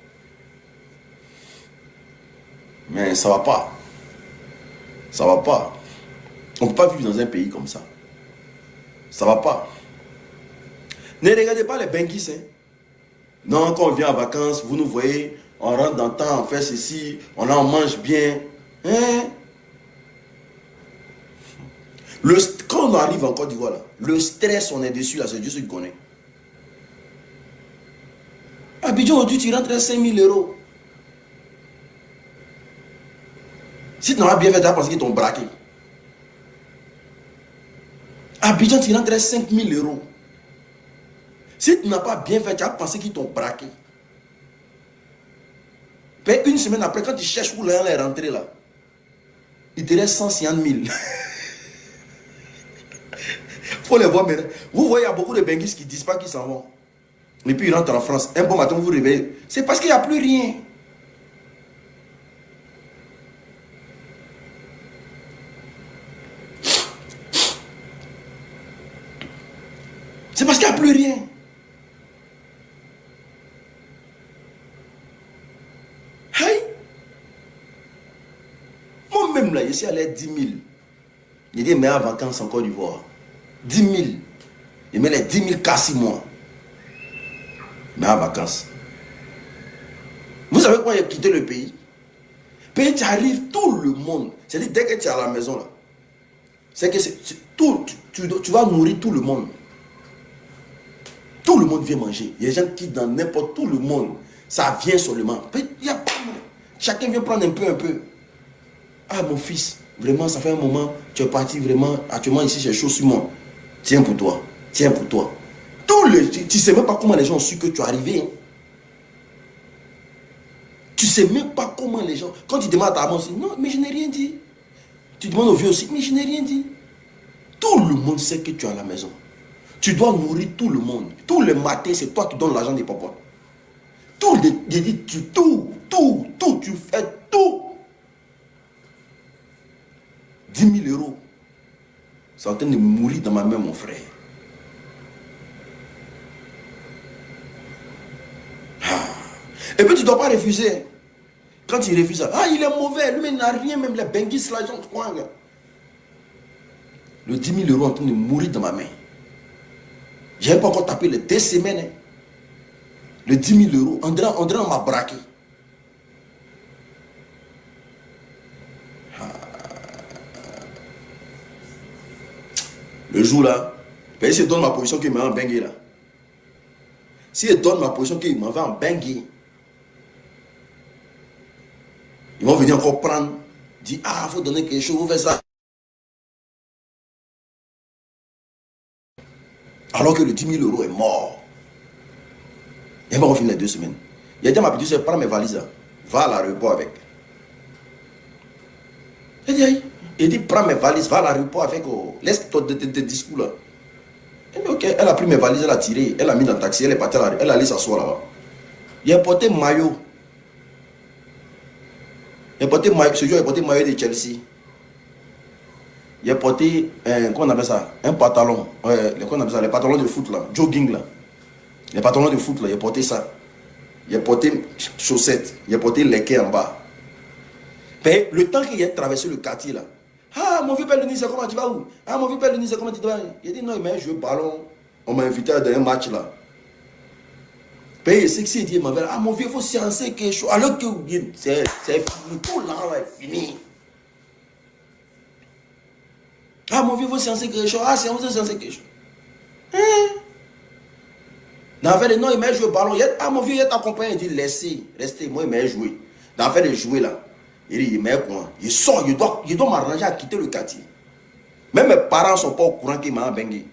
Mais ça va pas. Ça va pas. On ne peut pas vivre dans un pays comme ça. Ça va pas. Ne regardez pas les benguis. Hein. Non, quand on vient en vacances, vous nous voyez, on rentre dans le temps, on fait ceci, on mange bien. Hein? Quand on arrive en Côte d'Ivoire, le stress, on est dessus, là, c'est Dieu qui connaît. Abidjan, aujourd'hui, tu rentres à 5 000 euros. Si tu n'as pas bien fait, tu as pensé qu'ils t'ont braqué. Abidjan, tu rentres à 5 000 euros. Si tu n'as pas bien fait, tu as pensé qu'ils t'ont braqué. Puis une semaine après, quand tu cherches où les rentrer là, il te reste 150 000. Faut les voir maintenant. Vous voyez, il y a beaucoup de benguis qui ne disent pas qu'ils s'en vont. Et puis ils rentrent en France. Un bon matin, vous vous réveillez. C'est parce qu'il n'y a plus rien. C'est parce qu'il n'y a plus rien. Hey. Moi-même, là, je suis allé à 10 000. J'ai dit, mais en vacances en Côte d'Ivoire. 10 000. Je mets les 10 000 cas 6 mois. Mais en vacances. Vous savez comment j'ai quitté le pays? Puis tu arrives, tout le monde. C'est-à-dire, dès que tu es à la maison, là, c'est que tu vas nourrir tout le monde. Tout le monde vient manger. Il y a des gens qui, dans n'importe tout le monde, ça vient seulement. Chacun vient prendre un peu. Ah, mon fils, vraiment, ça fait un moment, tu es parti vraiment. Actuellement, ici, c'est chaud sur moi. Tiens pour toi. Tu ne sais même pas comment les gens ont su que tu es arrivé. Hein. Tu ne sais même pas comment les gens. Quand tu demandes à ta maman aussi, non, mais je n'ai rien dit. Tu demandes au vieux aussi, mais je n'ai rien dit. Tout le monde sait que tu es à la maison. Tu dois nourrir tout le monde. Tous les matins, c'est toi qui donnes l'argent des papas. Tu fais tout. 10 000 euros. C'est en train de mourir dans ma main, mon frère. Et puis tu ne dois pas refuser. Quand tu refuses, ah, il est mauvais, lui, il n'a rien, même les benguis, là, ils quoi. Le 10 000 euros est en train de mourir dans ma main. Je n'ai pas encore tapé les 2 semaines. Hein. Le 10 000 euros, André, on m'a braqué. Le jour là, si je donne ma position qu'il m'a en bengue là. Si je donne ma position qu'il m'en va en bengue, ils vont venir encore prendre, dire, ah, il faut donner quelque chose, vous faites ça. Alors que le 10 000 euros est mort. Et on va finir les 2 semaines. Il a dit à ma petite soeur, prends mes valises, va à l'aéroport avec. Il dit, prends mes valises, va à l'aéroport avec, oh, laisse tes discours là. Il dit, ok, elle a pris mes valises, elle a tiré, elle a mis dans le taxi, elle est partie, elle allait s'asseoir là-bas. Il a porté maillot. Il a porté maillot, ce jour il a porté maillot de Chelsea. Il a porté, comment on appelle ça? Un pantalon. Comment on appelle ça? Les pantalons de foot là, jogging là. Les pantalons de foot là, il a porté ça. Il a porté chaussettes, il a porté les quais en bas. Mais le temps qu'il a traversé le quartier là, ah, mon vieux père Denis, comment tu vas où? Ah, mon vieux père Denis, comment tu vas? Il a dit non, il m'a joué au ballon. On m'a invité à un match là. Puis c'est que c'est dit, ah, mon vieux, il faut sciencer quelque chose. Alors que c'est fini, tout là est fini. Ah, mon vieux, il faut sciencer quelque chose. Ah, c'est on sciencer quelque chose. Hein? Dans l'affaire de non, il m'a joué au ballon. Ah, mon vieux, il t'accompagne. Il dit, laissez, restez. Moi, il m'a joué. Dans l'affaire de jouer là, il dit, il m'a quoi? Il sort, il doit m'arranger à quitter le quartier. Même mes parents ne sont pas au courant qu'il m'a bengué.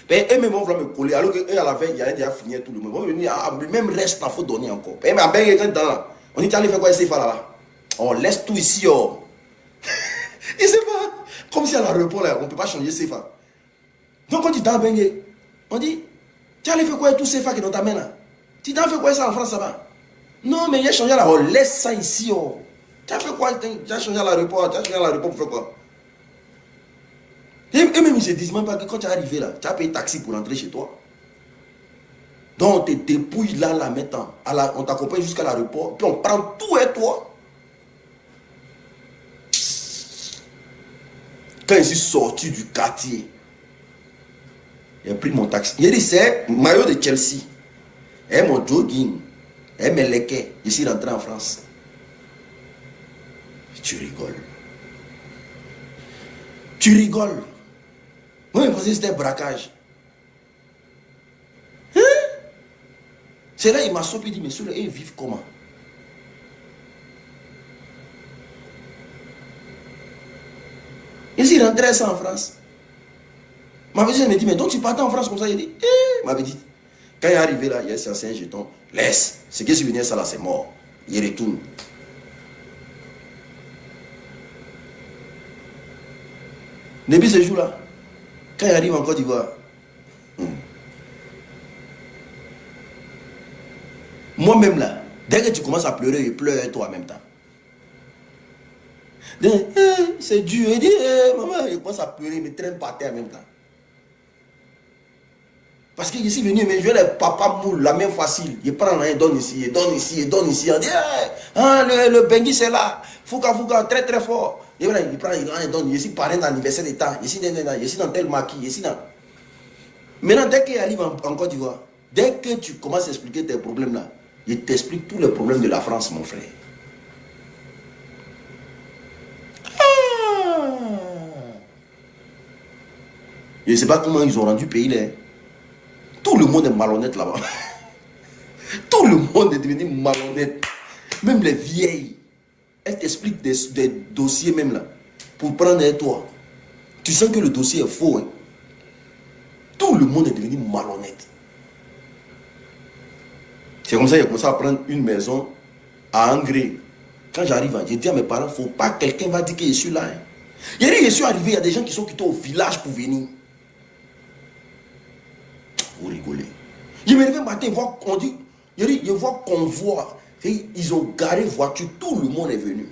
Et eux-mêmes vont me coller. Alors qu'eux, à la fin, il y a déjà fini tout le monde. Ils vont venir, même reste, il faut donner encore. Et ma bengué, on dit, tu allais faire quoi ici, là? On laisse tout ici, oh. Il ne sait pas. Comme si à l'aéroport, on ne peut pas changer CFA. Donc, quand tu t'en bengué, on dit, tu allais faire quoi tout CFA qui est dans ta main là? Tu t'en fais quoi ça en France, ça va? Non, mais il a changé là, on laisse ça ici, oh. Tu as fait quoi? Tu as changé à l'aéroport, pour faire quoi? Et même ils se disent même pas que quand tu es arrivé là, tu as payé taxi pour rentrer chez toi. Donc on te dépouille là maintenant. On t'accompagne jusqu'à l'aéroport, puis on prend tout et toi. Quand je suis sorti du quartier, j'ai pris mon taxi. J'ai dit, c'est maillot de Chelsea. Et mon jogging. Et mes lequets. Je suis rentré en France. Tu rigoles. Tu rigoles. Moi, je pensais que c'était un braquage. Hein? C'est là, il m'a sauté, il dit, mais sur ils vivent comment? Je suis rentré ça en France. Ma voisine me dit, mais donc tu partais en France comme ça? Il dit, m'avait dit, quand il est arrivé là, il y a un jeton, laisse. Ce qui est souvenir ça là, c'est mort. Il retourne. Depuis ce jour-là, quand il arrive en Côte d'Ivoire, moi-même là, dès que tu commences à pleurer, il pleure toi en même temps. C'est dur. Il dit, maman, il commence à pleurer, il me traîne par terre en même temps. Parce que je suis venu, mais je vais les papa moule, la main facile. Il prend rien, il donne ici, il donne ici, il donne ici. Il dit, le Bengui c'est là. Fouka, très très fort. Il prend, il donne. Je suis parrain d'anniversaire d'État. Je suis dans tel maquis. Je suis dans... Maintenant, dès qu'il arrive en Côte d'Ivoire, dès que tu commences à expliquer tes problèmes là, il t'explique tous les problèmes de la France, mon frère. Je ne sais pas comment ils ont rendu le pays là. Tout le monde est malhonnête là-bas. Tout le monde est devenu malhonnête. Même les vieilles. Elles t'expliquent des dossiers même là. Pour prendre un toit. Tu sens que le dossier est faux. Hein? Tout le monde est devenu malhonnête. C'est comme ça que j'ai commencé à prendre une maison à Angré. Quand j'arrive, j'ai dit à mes parents, il ne faut pas que quelqu'un va dire que je suis là. Hein? Il y a dit, je suis arrivé, il y a des gens qui sont quittés au village pour venir. Vous rigolez. Je me réveille matin, on dit, je vois convoi. Ils ont garé voiture, tout le monde est venu.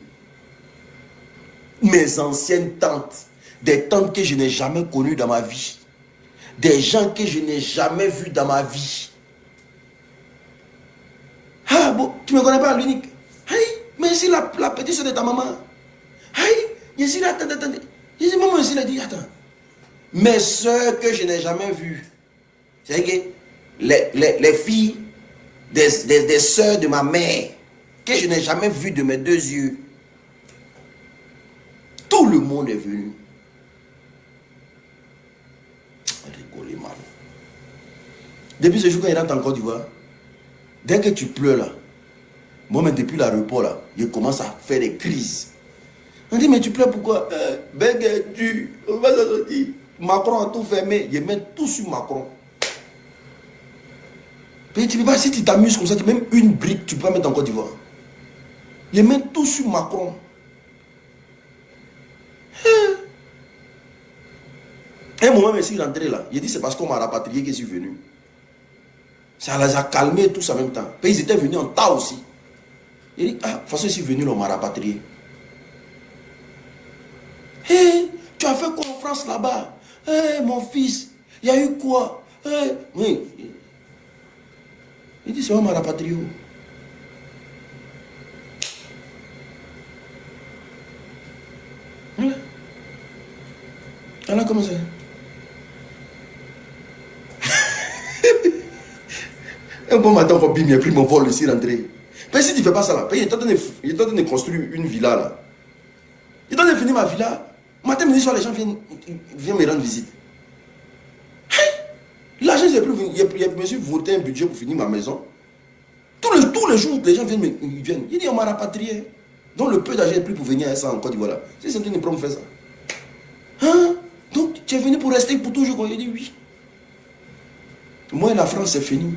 Mes anciennes tantes, des tantes que je n'ai jamais connues dans ma vie. Des gens que je n'ai jamais vus dans ma vie. Ah bon, tu ne me connais pas l'unique. Aïe, mais ici la petite soeur de ta maman. Aïe, je suis là, attends. Je dis, maman, ici, elle dit, attends. Mes soeurs que je n'ai jamais vues. C'est que les filles des soeurs de ma mère, que je n'ai jamais vues de mes deux yeux. Tout le monde est venu. Rigoler mal. Depuis ce jour, quand il rentre en Côte d'Ivoire, dès que tu pleures là, moi-même depuis l'aéroport là, je commence à faire des crises. On dit, mais tu pleures pourquoi? On va sortir. Macron a tout fermé. Je mets tout sur Macron. Et tu peux pas, si tu t'amuses comme ça, même une brique, tu peux pas mettre en Côte d'Ivoire. Je mets tout sur Macron. Un moment, je suis rentré là. J'ai dit, c'est parce qu'on m'a rapatrié que je suis venu. Ça les a calmés tous en même temps. Et ils étaient venus en tas aussi. J'ai dit, ah, de toute façon, je suis venu, on m'a rapatrié. Hé, tu as fait quoi en France là-bas? Hé, mon fils, il y a eu quoi? Oui. Il dit, c'est moi, m'a rapatrié. Voilà. Alors, comment ça? Un bon matin, on il a pris mon vol ici, rentré. Mais si tu ne fais pas ça là, il est en train de construire une villa là. Il est en train de finir ma villa. Matin, midi, soir, les gens viennent me rendre visite. L'argent, je me suis voté un budget pour finir ma maison. Tous les jours, les gens viennent. Il dit, on m'a rapatrié. Donc le peu d'argent est pris pour venir à ça en Côte d'Ivoire. C'est Saint-Denis qui me fait ça. Hein? Donc tu es venu pour rester pour toujours? Il dit oui. Moi et la France, c'est fini.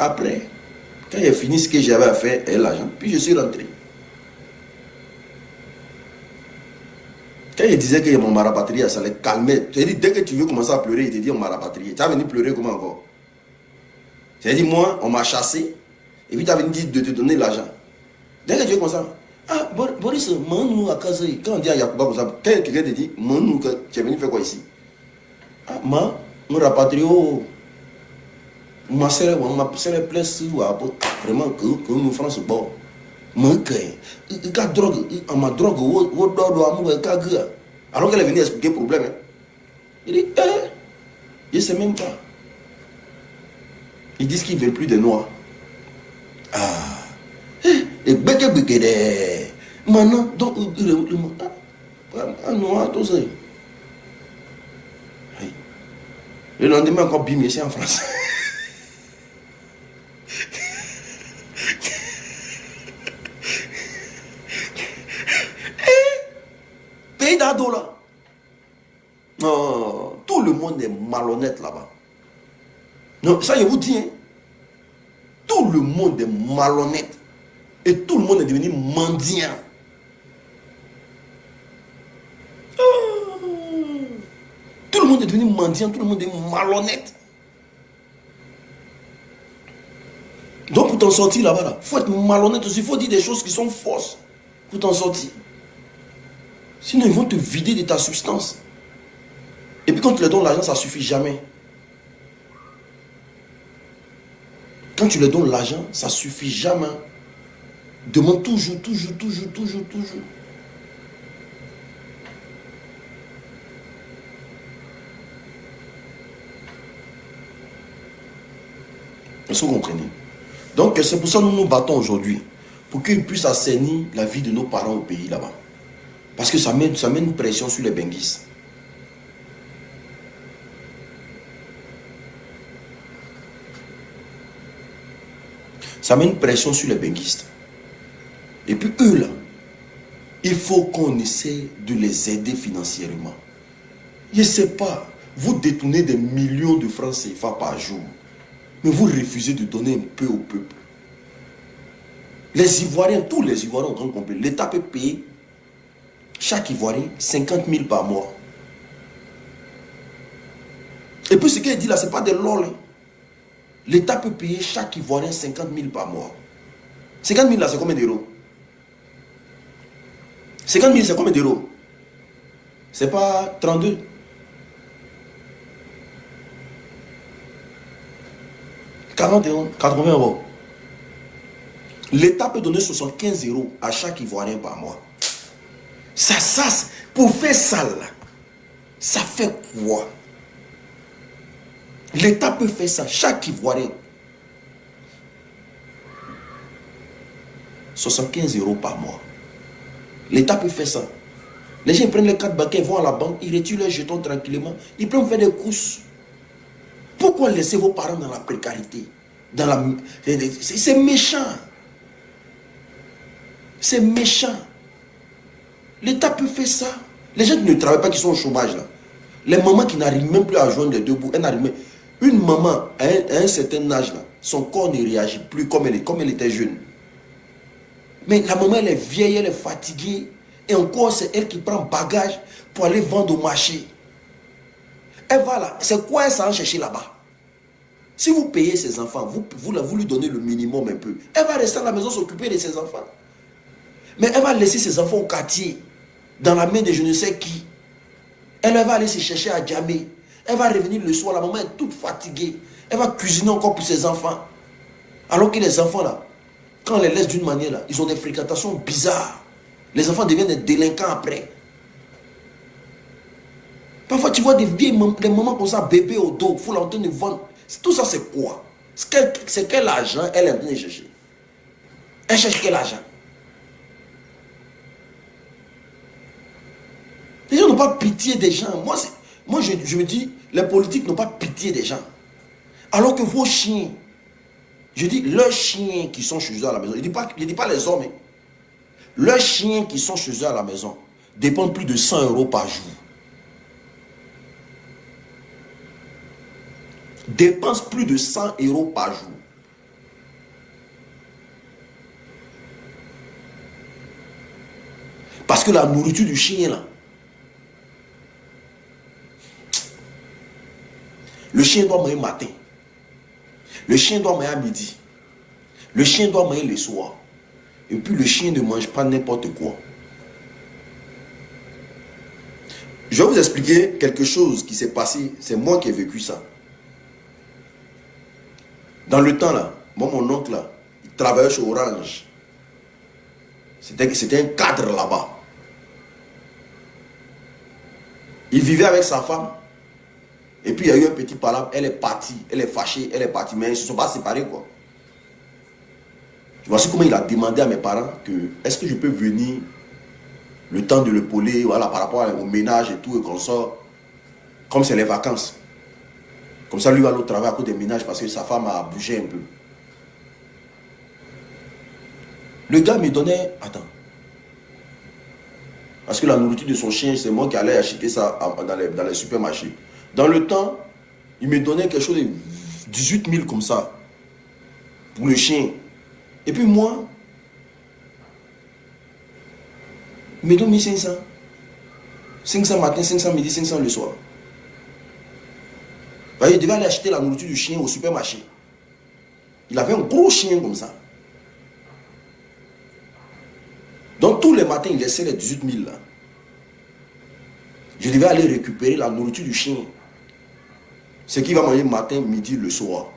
Après, quand j'ai fini ce que j'avais à faire et l'argent, puis je suis rentré. Quand il disait que mon m'a rapatrié, ça les calmait. C'est-à-dire, dès que tu veux commencer à pleurer, il te dit on m'a rapatrié. Tu as venu pleurer comment encore? C'est-à-dire, moi, on m'a chassé, et puis tu as venu dire de te donner l'argent. Dès que tu veux commencer à... Ah, Boris, nous à casa. Quand on dit à Yacouba comme ça, quand quelqu'un te dit, nous, tu es venu faire quoi ici? Ah, on rapatrié, ma soeur, place, vraiment, que nous, France, bon. Alors qu'elle est venue expliquer le problème. Hein. Il dit, je ne sais même pas. Ils disent qu'ils ne veulent plus de noirs. Ah. Et maintenant, donc, noir, tout ça. Le lendemain, encore bim, ici en France. Pays d'ado là. Non, tout le monde est malhonnête là-bas. Non, ça je vous dis, hein. Tout le monde est malhonnête. Et tout le monde est devenu mendiant. Tout le monde est devenu mendiant, tout le monde est malhonnête. Donc pour t'en sortir là-bas, il faut être malhonnête aussi, il faut dire des choses qui sont fausses pour t'en sortir. Sinon ils vont te vider de ta substance. Et puis quand tu leur donnes l'argent, ça ne suffit jamais. Quand tu leur donnes l'argent, ça ne suffit jamais. Demande toujours. Est-ce que vous comprenez? Donc c'est pour ça que nous nous battons aujourd'hui. Pour qu'ils puissent assainir la vie de nos parents au pays là-bas. Parce que ça met une pression sur les benguistes. Ça met une pression sur les benguistes. Et puis eux là, il faut qu'on essaie de les aider financièrement. Je ne sais pas, vous détournez des millions de francs CFA par jour. Mais vous refusez de donner un peu au peuple. Les Ivoiriens, tous les Ivoiriens ont grand compris. L'État peut payer chaque Ivoirien 50 000 par mois. Et puis ce qu'il dit là, ce n'est pas des lol. L'État peut payer chaque Ivoirien 50 000 par mois. 50 000 là, c'est combien d'euros? 50 000, c'est combien d'euros? C'est pas 32. €40, 80 euros. L'État peut donner 75 euros à chaque Ivoirien par mois. Ça, pour faire ça là, ça fait quoi? L'État peut faire ça, chaque Ivoirien. 75 euros par mois. L'État peut faire ça. Les gens prennent les cartes bancaires, vont à la banque, ils retirent leurs jetons tranquillement, ils peuvent faire des courses. Pourquoi laisser vos parents dans la précarité? C'est méchant. C'est méchant. L'État peut faire ça. Les gens qui ne travaillent pas, qui sont au chômage là. Les mamans qui n'arrivent même plus à joindre les deux bouts. Une maman à un certain âge là, son corps ne réagit plus comme elle était jeune. Mais la maman elle est vieille, elle est fatiguée. Et encore c'est elle qui prend bagage pour aller vendre au marché. Elle va là. C'est quoi elle s'en chercher là-bas? Si vous payez ses enfants, vous lui donnez le minimum un peu. Elle va rester à la maison s'occuper de ses enfants. Mais elle va laisser ses enfants au quartier, dans la main de je ne sais qui. Elle va aller se chercher à Djamé. Elle va revenir le soir, la maman est toute fatiguée. Elle va cuisiner encore pour ses enfants. Alors que les enfants là, quand on les laisse d'une manière là, ils ont des fréquentations bizarres. Les enfants deviennent des délinquants après. Parfois tu vois des mamans comme ça, bébé au dos, il faut en train de vendre. Tout ça c'est quoi? C'est quel argent elle est en train de chercher? Elle cherche quel argent? Les gens n'ont pas pitié des gens. Moi je me dis, les politiques n'ont pas pitié des gens. Alors que vos chiens, je dis leurs chiens qui sont chez eux à la maison, je ne dis pas les hommes, hein. Leurs chiens qui sont chez eux à la maison dépendent plus de 100 euros par jour. Dépensent plus de 100 euros par jour. Parce que la nourriture du chien là, le chien doit manger matin. Le chien doit manger à midi. Le chien doit manger le soir. Et puis le chien ne mange pas n'importe quoi. Je vais vous expliquer quelque chose qui s'est passé. C'est moi qui ai vécu ça. Dans le temps là, moi mon oncle là, il travaillait chez Orange. C'était un cadre là-bas. Il vivait avec sa femme. Et puis il y a eu un petit palabre. Elle est partie. Elle est fâchée. Elle est partie. Mais ils ne se sont pas séparés, quoi. Voici comment il a demandé à mes parents que est-ce que je peux venir le temps de l'épauler, voilà, par rapport au ménage et tout, et qu'on sort, comme c'est les vacances. Comme ça, lui va aller au travail à cause des ménages parce que sa femme a bougé un peu. Le gars me donnait, attends, parce que la nourriture de son chien, c'est moi qui allais acheter ça dans les supermarchés. Dans le temps, il me donnait quelque chose de 18 000 comme ça, pour le chien. Et puis moi, il me donne 1500. 500 matin, 500 midi, 500 le soir. Il devait aller acheter la nourriture du chien au supermarché. Il avait un gros chien comme ça. Donc tous les matins, il laissait les 18 000 là. Je devais aller récupérer la nourriture du chien. Ce qu'il va manger matin, midi, le soir.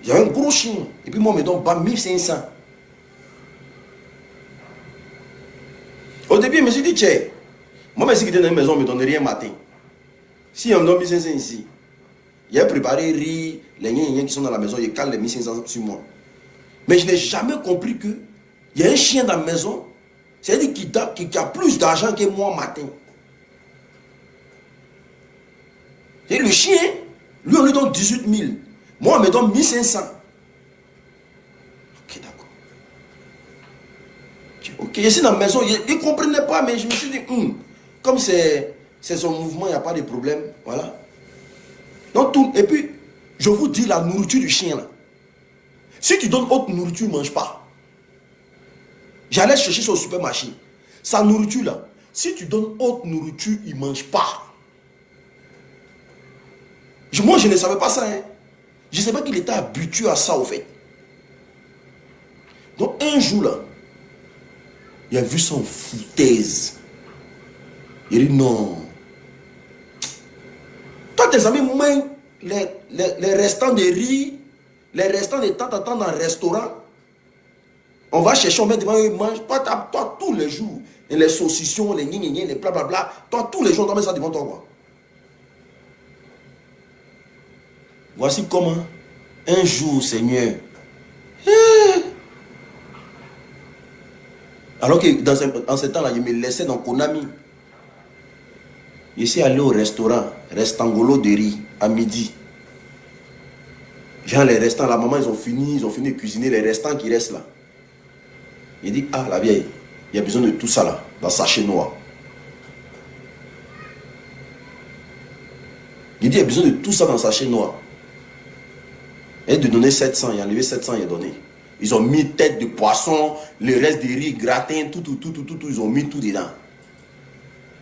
J'avais un gros chien. Et puis moi, on me donne 1500. Au début, je me suis dit, tiens, moi, si j'étais dans une maison, on ne me donne rien matin. Si on me donne 1500 ici, il a préparé riz, les gens qui sont dans la maison, ils calent les 1500 sur moi. Mais je n'ai jamais compris que il y a un chien dans la maison, c'est-à-dire qui a plus d'argent que moi matin. Et le chien, lui, on lui donne 18 000. Moi, on me donne 1500. Ok, d'accord. Ok, ici dans la maison, il ne comprenait pas, mais je me suis dit, comme c'est son mouvement, il n'y a pas de problème. Voilà. Donc, tout, et puis, je vous dis la nourriture du chien, là. Si tu donnes autre nourriture, il ne mange pas. J'allais chercher sur le supermarché. Sa nourriture, là, si tu donnes autre nourriture, il ne mange pas. Moi, je ne savais pas ça. Hein. Je ne savais pas qu'il était habitué à ça, au fait. Donc, un jour, là, il a vu son foutaise. Il dit non. Toi, tes amis mangent les restants de riz, les restants de temps en temps dans le restaurant. On va chercher, on met devant eux, ils mangent. Toi, tous les jours, et les saucissons, les gna les blablabla. Toi, tous les jours, on met ça devant toi, quoi. Voici comment, un jour, Seigneur, alors que dans ce temps-là, je me laissais dans Konami. Je suis allé au restaurant, Restangolo de riz, à midi. Genre les restants, la maman, ils ont fini de cuisiner les restants qui restent là. Il dit, ah, la vieille, il y a besoin de tout ça là, dans sachet noir. Il dit, il y a besoin de tout ça dans sachet noir. Et de donner 700, il a enlevé 700, il a donné. Ils ont mis tête de poisson, le reste de riz, gratin, tout, ils ont mis tout dedans.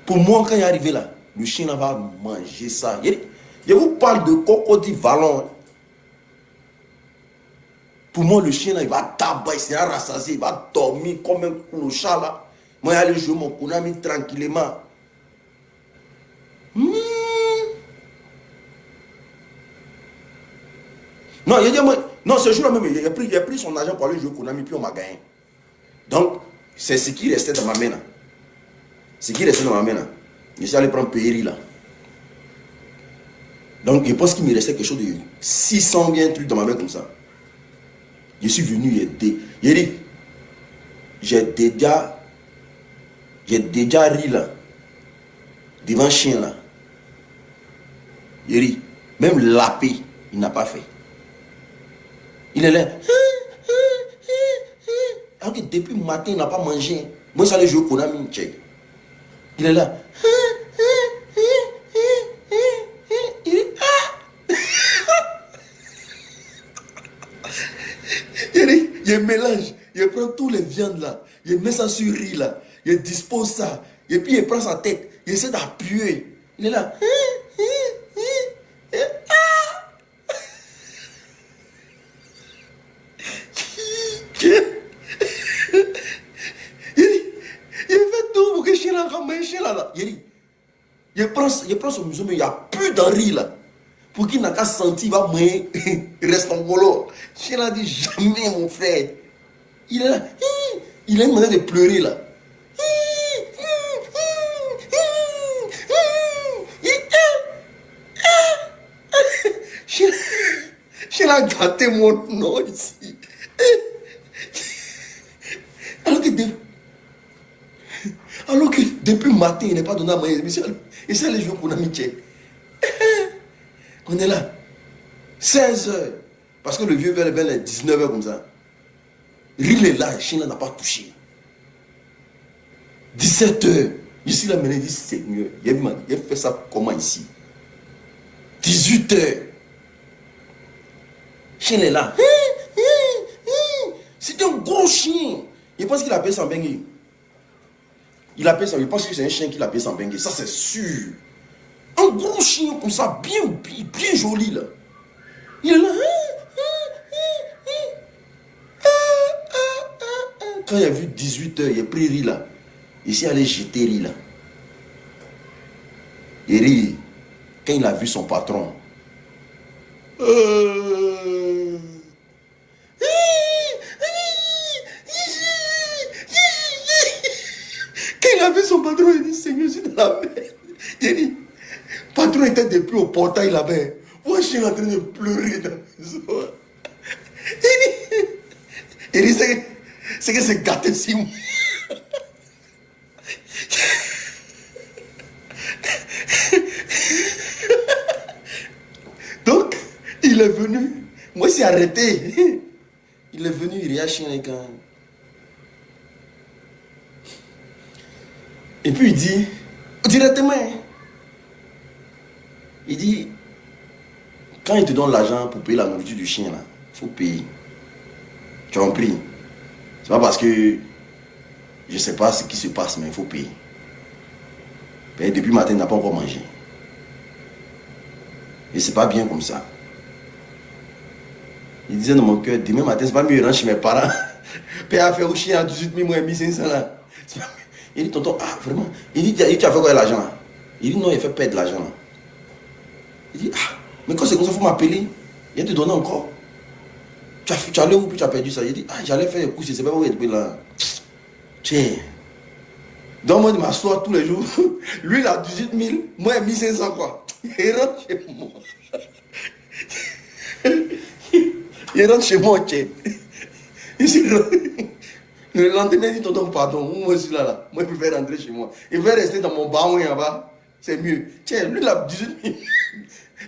Pour moi, quand il est arrivé là, le chien là va manger ça. Je vous parle de Cocody Vallon. Pour moi, le chien là, il va tabac, il sera rassasié, il va dormir comme un clochard là. Moi, je vais aller jouer mon Konami tranquillement. Non, il a dit, non, ce jour-là même, il a pris son argent pour aller jouer au Konami, puis on m'a gagné. Donc, c'est ce qui restait dans ma main là. Ce qui restait dans ma main là. Je suis allé prendre Péri là. Donc, je pense qu'il me restait quelque chose de 600 bien trucs dans ma main comme ça. Je suis venu, il dit, j'ai déjà ri là, devant un chien là. Il dit, même lapé, il n'a pas fait. Il est là. Alors que depuis le matin, il n'a pas mangé. Moi, je suis allé jouer au Konami. Il est là. Il mélange, il prend toutes les viandes là, il met ça sur le riz là, il dispose ça, et puis il prend sa tête, il essaie d'appuyer. Il est là. Il fait tout pour que le chien là ramène le chien là. Il prend son museau, mais il n'y a plus de riz là. Pour qu'il n'a qu'à sentir, il va manger, il reste en golo. Le chien a dit jamais, mon frère. Il est là, Il a une manière de pleurer là. Chien a gâté mon nom ici. Alors que depuis le matin, il n'est pas donné à manger. Il sait les jours qu'on a mis. On est là. 16 heures. Parce que le vieux vers les 19 heures comme ça. Il est là, le chien n'a pas touché. 17 heures. Ici, la mère dit Seigneur, il a fait ça comment ici? 18 heures. Le chien est là. C'est un gros chien. Il pense qu'il appelle sans bengue. Il pense que c'est un chien qui l'appelle sans bengue. Ça, c'est sûr. Un gros chien comme ça, bien joli là. Il est là. Quand il a vu 18 heures, il a pris riz là. Ici, il allait jeter riz là. Et riz, quand il a vu son patron, quand il a vu son patron, il dit Seigneur, je suis dans la merde. Il dit, patron était depuis au portail là-bas. Moi, je suis en train de pleurer dans la maison. Il dit c'est que c'est gâté si moi. Donc, il est venu. Moi, c'est arrêté. Il est venu, il réagit quand. Et puis il dit, directement, il dit, quand il te donne l'argent pour payer la nourriture du chien, là, il faut payer. Tu as compris? C'est pas parce que je ne sais pas ce qui se passe, mais il faut payer. Et depuis le matin, il n'a pas encore mangé. Et c'est pas bien comme ça. Il disait dans mon cœur, demain matin, c'est pas mieux, je rentre chez mes parents. Payer à faire au chien à 18 000, moi, 1500 là. Il dit, tonton, ah, vraiment? Il dit, tu as fait quoi l'argent là? Il dit, non, il a fait perdre l'argent là. Il dit, ah, mais quand c'est comme ça, il faut m'appeler. Il te donner encore. Tu as allé où, puis tu as perdu ça? Il dit, ah, j'allais faire des coups, je ne sais pas où il est là. Tiens. Donc, moi, je m'assois tous les jours. Lui, il a 18 000, moi, 1500 quoi. Il rentre chez moi. Il rentre chez moi, tiens. Le lendemain, il dit, tonton, pardon, moi aussi là. Moi, je préfère rentrer chez moi. Il veut rester dans mon bain là-bas. C'est mieux. Tiens, lui, il a 18 000.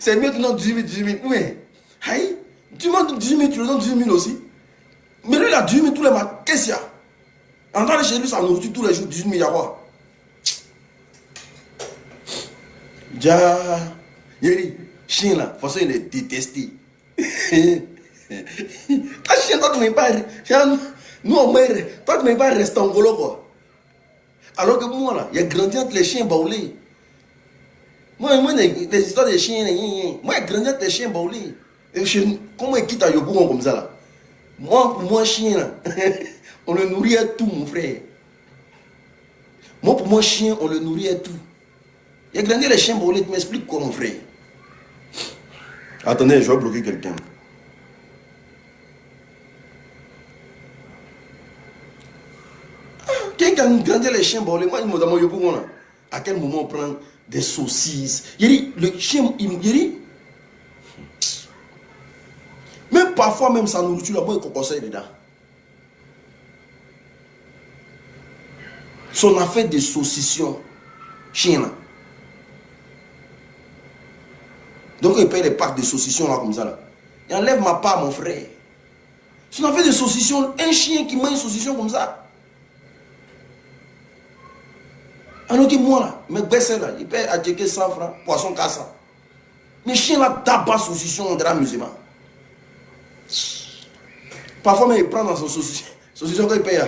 C'est mieux, tu donnes 18 000. Mais, aïe, tu m'as donné 18 000, tu le donnes 18 000 aussi. Mais lui, il a 18 000 tous les matins. Qu'est-ce qu'il y a? En train de chez lui, ça nourriture tous les jours, 18 000, il y a quoi? Déjà, Yeri, chien là, de toute façon, il est détesté. Ta chien, toi, tu ne m'aimes pas. Nous, on meurt. Toi, tu ne m'aimes pas rester en golo, quoi. Alors que moi, là, il a grandi entre les chiens baoulés. Moi, les histoires des chiens, moi, il a grandi entre les chiens baoulés. Comment il quitte à Yopougon comme ça, là? Moi, pour moi, chien, là, on le nourrit à tout, mon frère. Moi, pour moi, chien, on le nourrit à tout. Il a grandi les chiens baoulés, tu m'expliques quoi, mon frère? Attendez, je vais bloquer quelqu'un. Quelqu'un qui a grandi les chiens baoulés, moi, je me demande, à quel moment on prend des saucisses? Il dit, le chien, il dit, même parfois, même sa nourriture, là, moi, il conseille dedans. Son affaire de saucisson, chien là. Donc il paye les packs de saucisson là comme ça là. Il enlève ma part, mon frère. Son affaire de saucisson, un chien qui mange saucisson comme ça. Alors que moi là, mes baisses là, il paye à checker 100 francs, poisson cassant. Mais chien là, tabac saucisson, on dirait amusement. Parfois même il prend dans son saucisson. Saucisson quand il paye.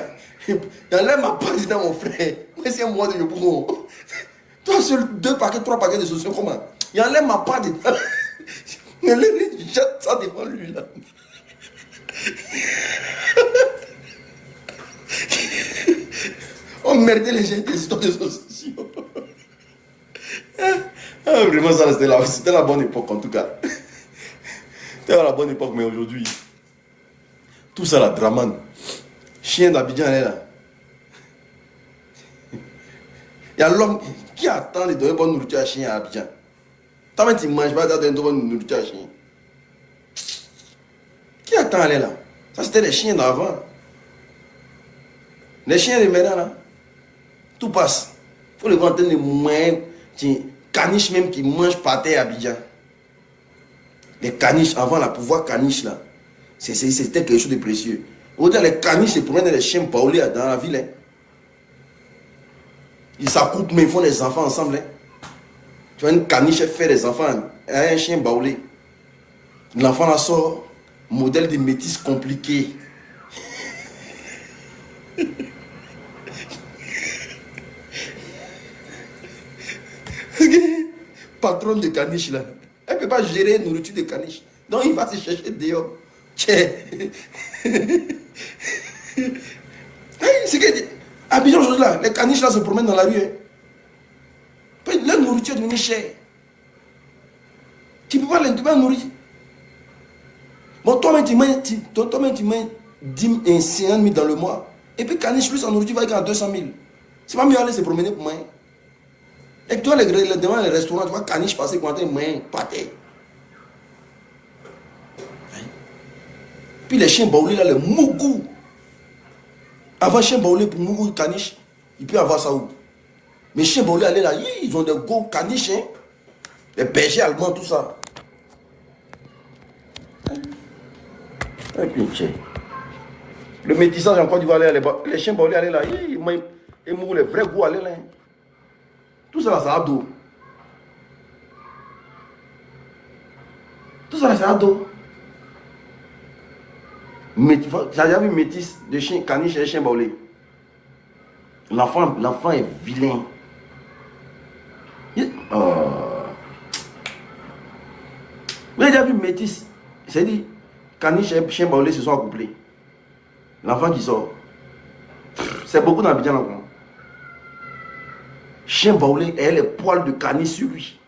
Il enlève ma part dans mon frère. Moi c'est un mois de Yopougon. Toi sur 2 paquets, 3 paquets de saucisson, comment? Il enlève ma part dedans. Il jette ça devant lui là. On merdait les gens des histoires de saucisson. Ah, vraiment ça c'était la bonne époque en tout cas. C'était la bonne époque, mais aujourd'hui, tout ça la dramane. Chien d'Abidjan est là. Il y a l'homme qui attend de donner bonne nourriture à chien à Abidjan. Toi-même, tu ne manges pas, tu donnes bonne nourriture à chien. Qui attend aller là? Ça, c'était les chiens d'avant. Les chiens de maintenant, là, tout passe. Il faut les voir en train de moyens, caniches même qui mangent par terre à Abidjan. Les caniches, avant, la pouvoir caniche, là, c'était quelque chose de précieux. Aujourd'hui, les caniches se promènent les chiens baoulés dans la ville. Hein. Ils s'accouplent, mais ils font des enfants ensemble. Hein. Tu vois, une caniche, elle fait des enfants. Elle a un chien baoulé. L'enfant là sort, modèle de métis compliqué. Patronne de caniche là. Elle ne peut pas gérer une nourriture de caniche. Donc il va se chercher dehors. C'est que Abidjan aujourd'hui là, les caniches là se promènent dans la rue. Hein. La nourriture est devenue chère. Tu ne peux pas les nourrir. Bon, toi-même tu mets 10 et 50 000 dans le mois. Et puis caniche plus en nourriture va être à 200 000. C'est pas mieux aller se promener pour moi. Et toi, devant les restaurants, tu vois caniche passer quand tu es pâté. Puis les chiens baoulés là, les mougou. Avant chien baoulé pour mougou caniche, il peut avoir ça où? Mais chiens baoulés aller là, ils ont des gros caniches, hein? Les bergers allemands, tout ça. Et puis, le métissage en Côte d'Ivoire, les chiens baoulés aller là, ils mourent les vrais goûts aller là. Hein? Tout ça là, c'est ado. Tout ça là, c'est ado. J'ai déjà vu métis de chien caniche et chien baoulé. L'enfant est vilain. Mais j'ai déjà vu métis. C'est dit, caniche et chien baoulé se sont accouplés. L'enfant qui sort. C'est beaucoup dans Abidjan encore. Chien baoulé et les poils de caniche sur lui.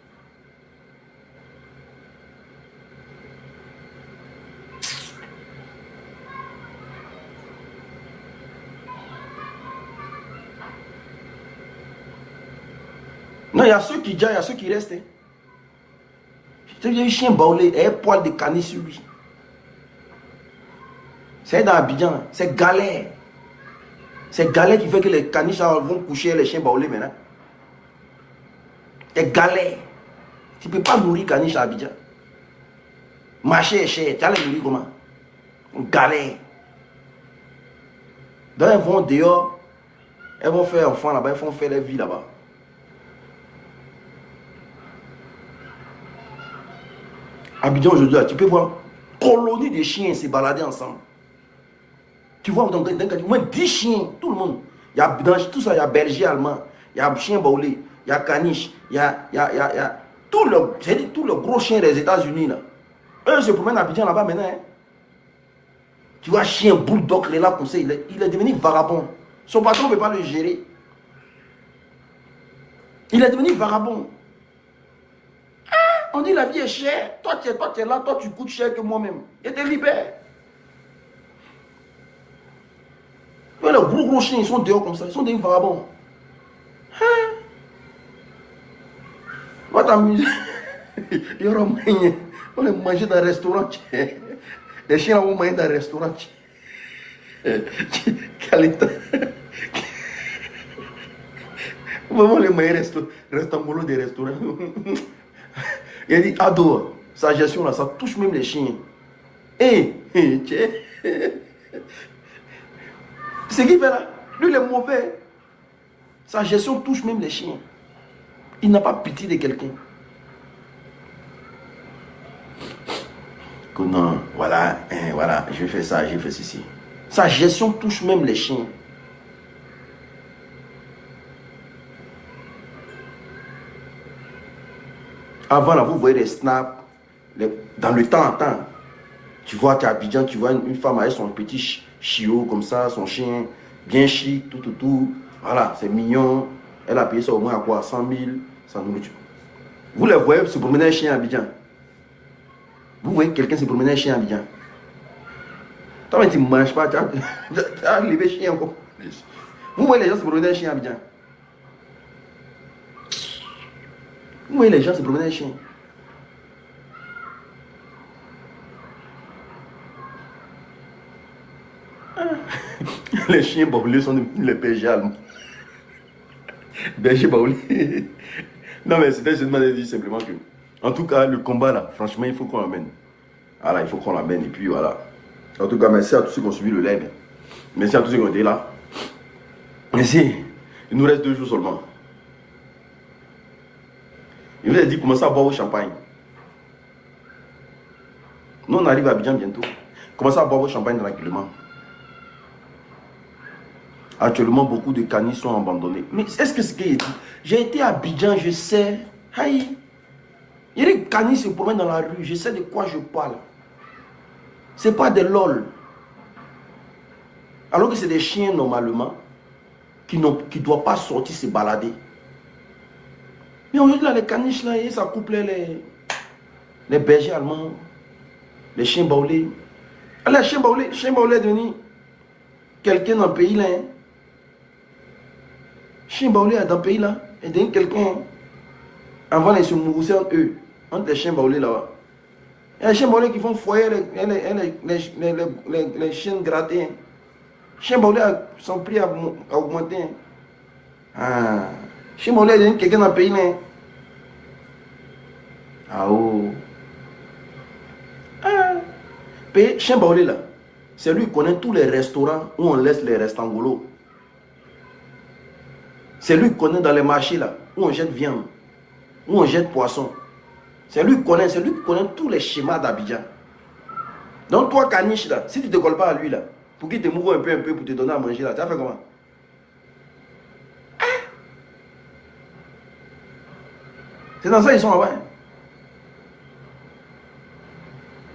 Non, il y a ceux qui déjà, il y a ceux qui restent. C'est un chien baoulé et un poil de caniche sur lui. C'est dans Abidjan, c'est galère. C'est galère qui fait que les caniches vont coucher les chiens baoulés maintenant. C'est galère. Tu ne peux pas nourrir caniche à Abidjan. Marcher est cher, tu vas les nourrir comment? Galère. Donc elles vont dehors, elles vont faire enfant là-bas, elles vont faire leur vie là-bas. Abidjan aujourd'hui, tu peux voir colonie de chiens se balader ensemble. Tu vois, dans au moins 10 chiens, tout le monde. Il y a, dans tout ça, il y a berger allemand, il y a chien baoulé, il y a caniche, il y a tous les gros chiens des États-Unis là. Eux se promènent à Abidjan là-bas maintenant. Hein. Tu vois, chien bulldog, il est là comme ça, il est devenu vagabond. Son patron ne peut pas le gérer. Il est devenu vagabond. On dit la vie est chère. Toi, tu es là, toi, tu coûtes cher que moi-même. Et te libère. Les gros chiens, ils sont dehors comme ça. Ils sont des vagabonds. Hein? Va t'amuser. Il y aura moyen. On va manger dans un restaurant. Les chiens vont manger dans un restaurant. Qualité. On va les manger restaurant des restaurants. Il a dit, ado, sa gestion là, ça touche même les chiens. Ce qu'il fait là, lui il est mauvais. Sa gestion touche même les chiens. Il n'a pas pitié de quelqu'un. Non, voilà, voilà, je fais ça, je fais ceci. Sa gestion touche même les chiens. Avant là, vous voyez les snaps, dans le temps en temps. Tu vois, tu es à Abidjan, tu vois une femme avec son petit chiot comme ça, son chien, bien chic, tout. Voilà, c'est mignon. Elle a payé ça au moins à quoi? 100 000, sans nourriture. Vous les voyez se promener un chien à Abidjan. Vous voyez quelqu'un se promener un chien à Abidjan. Toi, mais tu ne manges pas, tu as levé chien encore. Vous voyez les gens se promener un chien à Abidjan. Vous voyez les gens se promener les chiens. Les chiens baoulés sont les bergers allemands. Berger baoulé. Non mais c'était seulement de dire simplement que, en tout cas, le combat là, franchement, il faut qu'on l'amène. Voilà, il faut qu'on l'amène et puis voilà. En tout cas, merci à tous ceux qui ont suivi le live. Merci à tous ceux qui ont été là. Merci. Il nous reste 2 jours seulement. Il vous a dit commencez à boire au champagne. Nous on arrive à Abidjan bientôt. Commencez à boire au champagne tranquillement. Actuellement, beaucoup de canis sont abandonnés. Mais est-ce que ce qu'il dit? J'ai été à Abidjan, je sais. Aïe. Il y a des canis se promènent dans la rue. Je sais de quoi je parle. Ce n'est pas des lol. Alors que c'est des chiens normalement qui ne doivent pas sortir se balader. Mais aujourd'hui, là, les caniches, là, ça couple les bergers allemands, les chiens baoulés. Les chiens baoulés est devenu quelqu'un dans le pays là. Hein. Chien baoulé dans le pays là est devenu quelqu'un. Avant, ils se mouraient entre eux, entre les chiens baoulés là-bas. Il y a les chiens baoulés qui font foyer les chiens grattés. Hein. Chien baoulé son prix a augmenté. Hein. Ah. Chien baoulé est devenu quelqu'un dans le pays là. Hein. Ah oh. Ah. Chien baoulé là, c'est lui qui connaît tous les restaurants où on laisse les restes angolos. C'est lui qui connaît dans les marchés là, où on jette viande, où on jette poisson. C'est lui qui connaît tous les schémas d'Abidjan. Donc toi, caniche là, si tu ne te colles pas à lui là, pour qu'il te mouve un peu pour te donner à manger là, tu as fait comment? Ah. C'est dans ça qu'ils sont là-bas. Hein?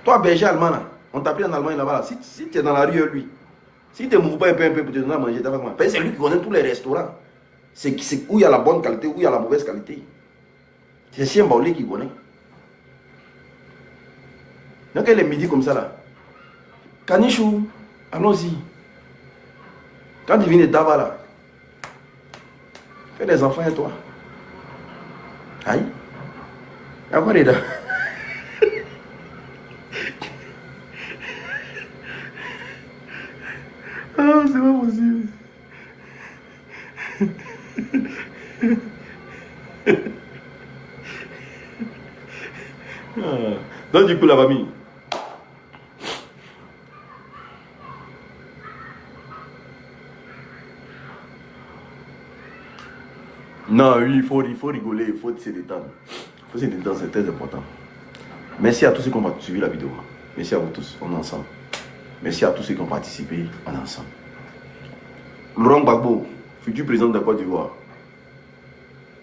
Toi, berger allemand là, on t'appelle en Allemagne là-bas. Là. Si tu es dans la rue, lui, si tu ne mouves pas un peu pour te donner à manger, tu as fait comment? C'est lui qui connaît tous les restaurants. C'est où il y a la bonne qualité, où il y a la mauvaise qualité. C'est Chien Baoulé qui connaît. Donc elle est midi comme ça là. Canichou, allons-y. Quand tu viens de Dava là, fais des enfants et toi. Aïe. Il y a quoi dedans? Ah, c'est pas possible. Donc du coup la famille. Non, oui, il faut rigoler, il faut se détendre. Il faut se détendre, c'est très important. Merci à tous ceux qui ont suivi la vidéo. Merci à vous tous, on est ensemble. Merci à tous ceux qui ont participé, on est ensemble. Laurent Gbagbo, futur président de la Côte d'Ivoire.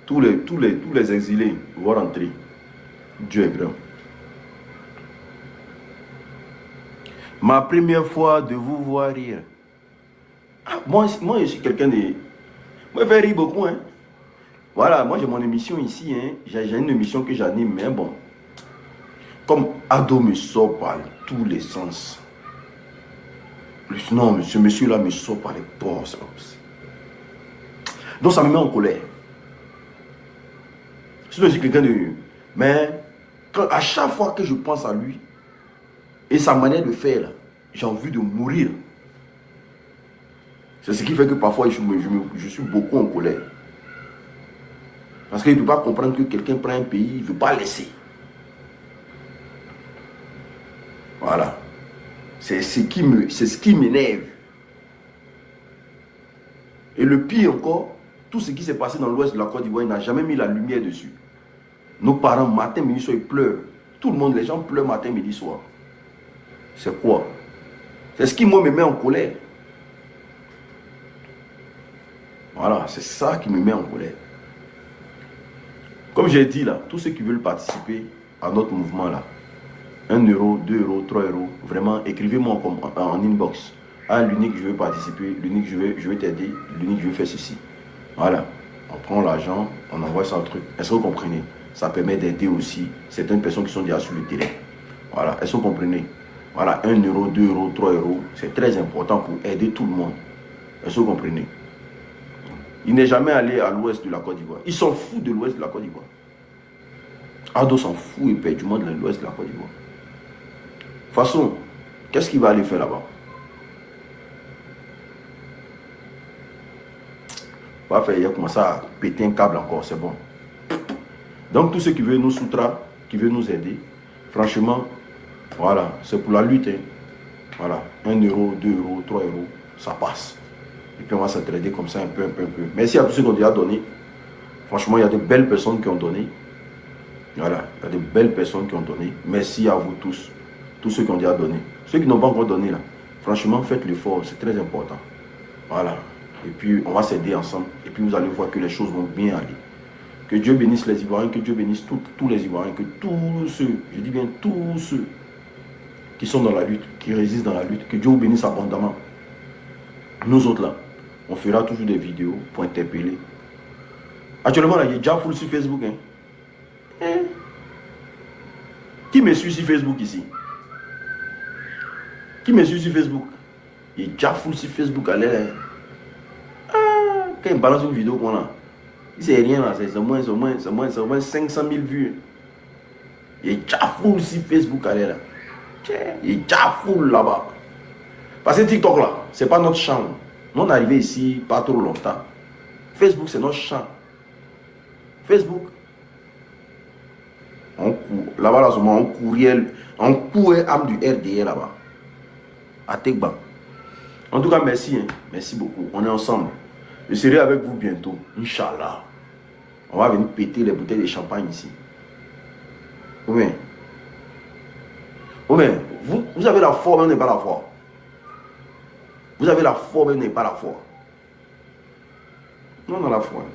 Tous les exilés vont rentrer. Dieu est grand. Ma première fois de vous voir rire. Ah, moi, je suis quelqu'un de... Moi, je fais rire beaucoup. Hein. Voilà, moi j'ai mon émission ici. Hein. J'ai une émission que j'anime, mais bon. Comme Ado me sort par tous les sens. Non, ce monsieur-là me sort par les pores. Donc ça me met en colère. Je suis quelqu'un de... Mais à chaque fois que je pense à lui, et sa manière de faire, j'ai envie de mourir. C'est ce qui fait que parfois je suis beaucoup en colère. Parce qu'il ne peut pas comprendre que quelqu'un prend un pays, il ne veut pas laisser. Voilà. C'est ce qui m'énerve. Et le pire encore, tout ce qui s'est passé dans l'ouest de la Côte d'Ivoire, il n'a jamais mis la lumière dessus. Nos parents, matin, midi, soir, ils pleurent. Tout le monde, les gens pleurent matin, midi, soir. C'est quoi? C'est ce qui, moi, me met en colère. Voilà, c'est ça qui me met en colère. Comme j'ai dit là, tous ceux qui veulent participer à notre mouvement là, 1 euro, 2 euros, 3 euros, vraiment, écrivez-moi en inbox. Ah, l'unique, je veux participer, l'unique, je veux t'aider, l'unique, je veux faire ceci. Voilà, on prend l'argent, on envoie ça au truc. Est-ce que vous comprenez? Ça permet d'aider aussi certaines personnes qui sont déjà sur le terrain. Voilà, est-ce que vous comprenez? Voilà, 1 euro, 2 euros, 3 euros, c'est très important pour aider tout le monde. Est-ce que vous comprenez? Il n'est jamais allé à l'ouest de la Côte d'Ivoire. Ils s'en foutent de l'ouest de la Côte d'Ivoire. Ado s'en fout éperdument de l'ouest de la Côte d'Ivoire. De toute façon, qu'est-ce qu'il va aller faire là-bas? Va faire, il a commencé à péter un câble encore, c'est bon. Donc tous ceux qui veulent nous soutenir, qui veulent nous aider, franchement, voilà, c'est pour la lutte. Hein. Voilà, 1 euro, 2 euros, 3 euros, ça passe. Et puis on va s'entraider comme ça un peu. Merci à tous ceux qui ont déjà donné. Franchement, il y a de belles personnes qui ont donné. Voilà, il y a de belles personnes qui ont donné. Merci à vous tous ceux qui ont déjà donné. Ceux qui n'ont pas encore donné là, franchement, faites l'effort, c'est très important. Voilà. Et puis, on va s'aider ensemble. Et puis, vous allez voir que les choses vont bien aller. Que Dieu bénisse les Ivoiriens, que Dieu bénisse tous les Ivoiriens, que tous ceux, je dis bien tous ceux qui sont dans la lutte, qui résistent dans la lutte, que Dieu vous bénisse abondamment. Nous autres là, on fera toujours des vidéos pour interpeller. Actuellement, là, il y a déjà full sur Facebook. Hein. Qui me suit sur Facebook ici? Qui me suit sur Facebook? Il est déjà full sur Facebook. Allez, là. Quand il balance une vidéo qu'on a, c'est rien là, c'est moins 500 000 vues. Il est déjà full sur Facebook. Allez, là. Il est déjà full là-bas. Parce que TikTok là, c'est pas notre champ. Nous on est arrivé ici pas trop longtemps. Facebook c'est notre champ. Facebook. On court. Là-bas là, on courait âme du RDR là-bas. À Tekba. En tout cas, merci. Hein. Merci beaucoup. On est ensemble. Je serai avec vous bientôt. Inch'Allah. On va venir péter les bouteilles de champagne ici. Oui. Oui, vous avez la foi, mais on n'est pas la foi. Vous avez la foi, mais on n'est pas la foi. Non, on a la foi.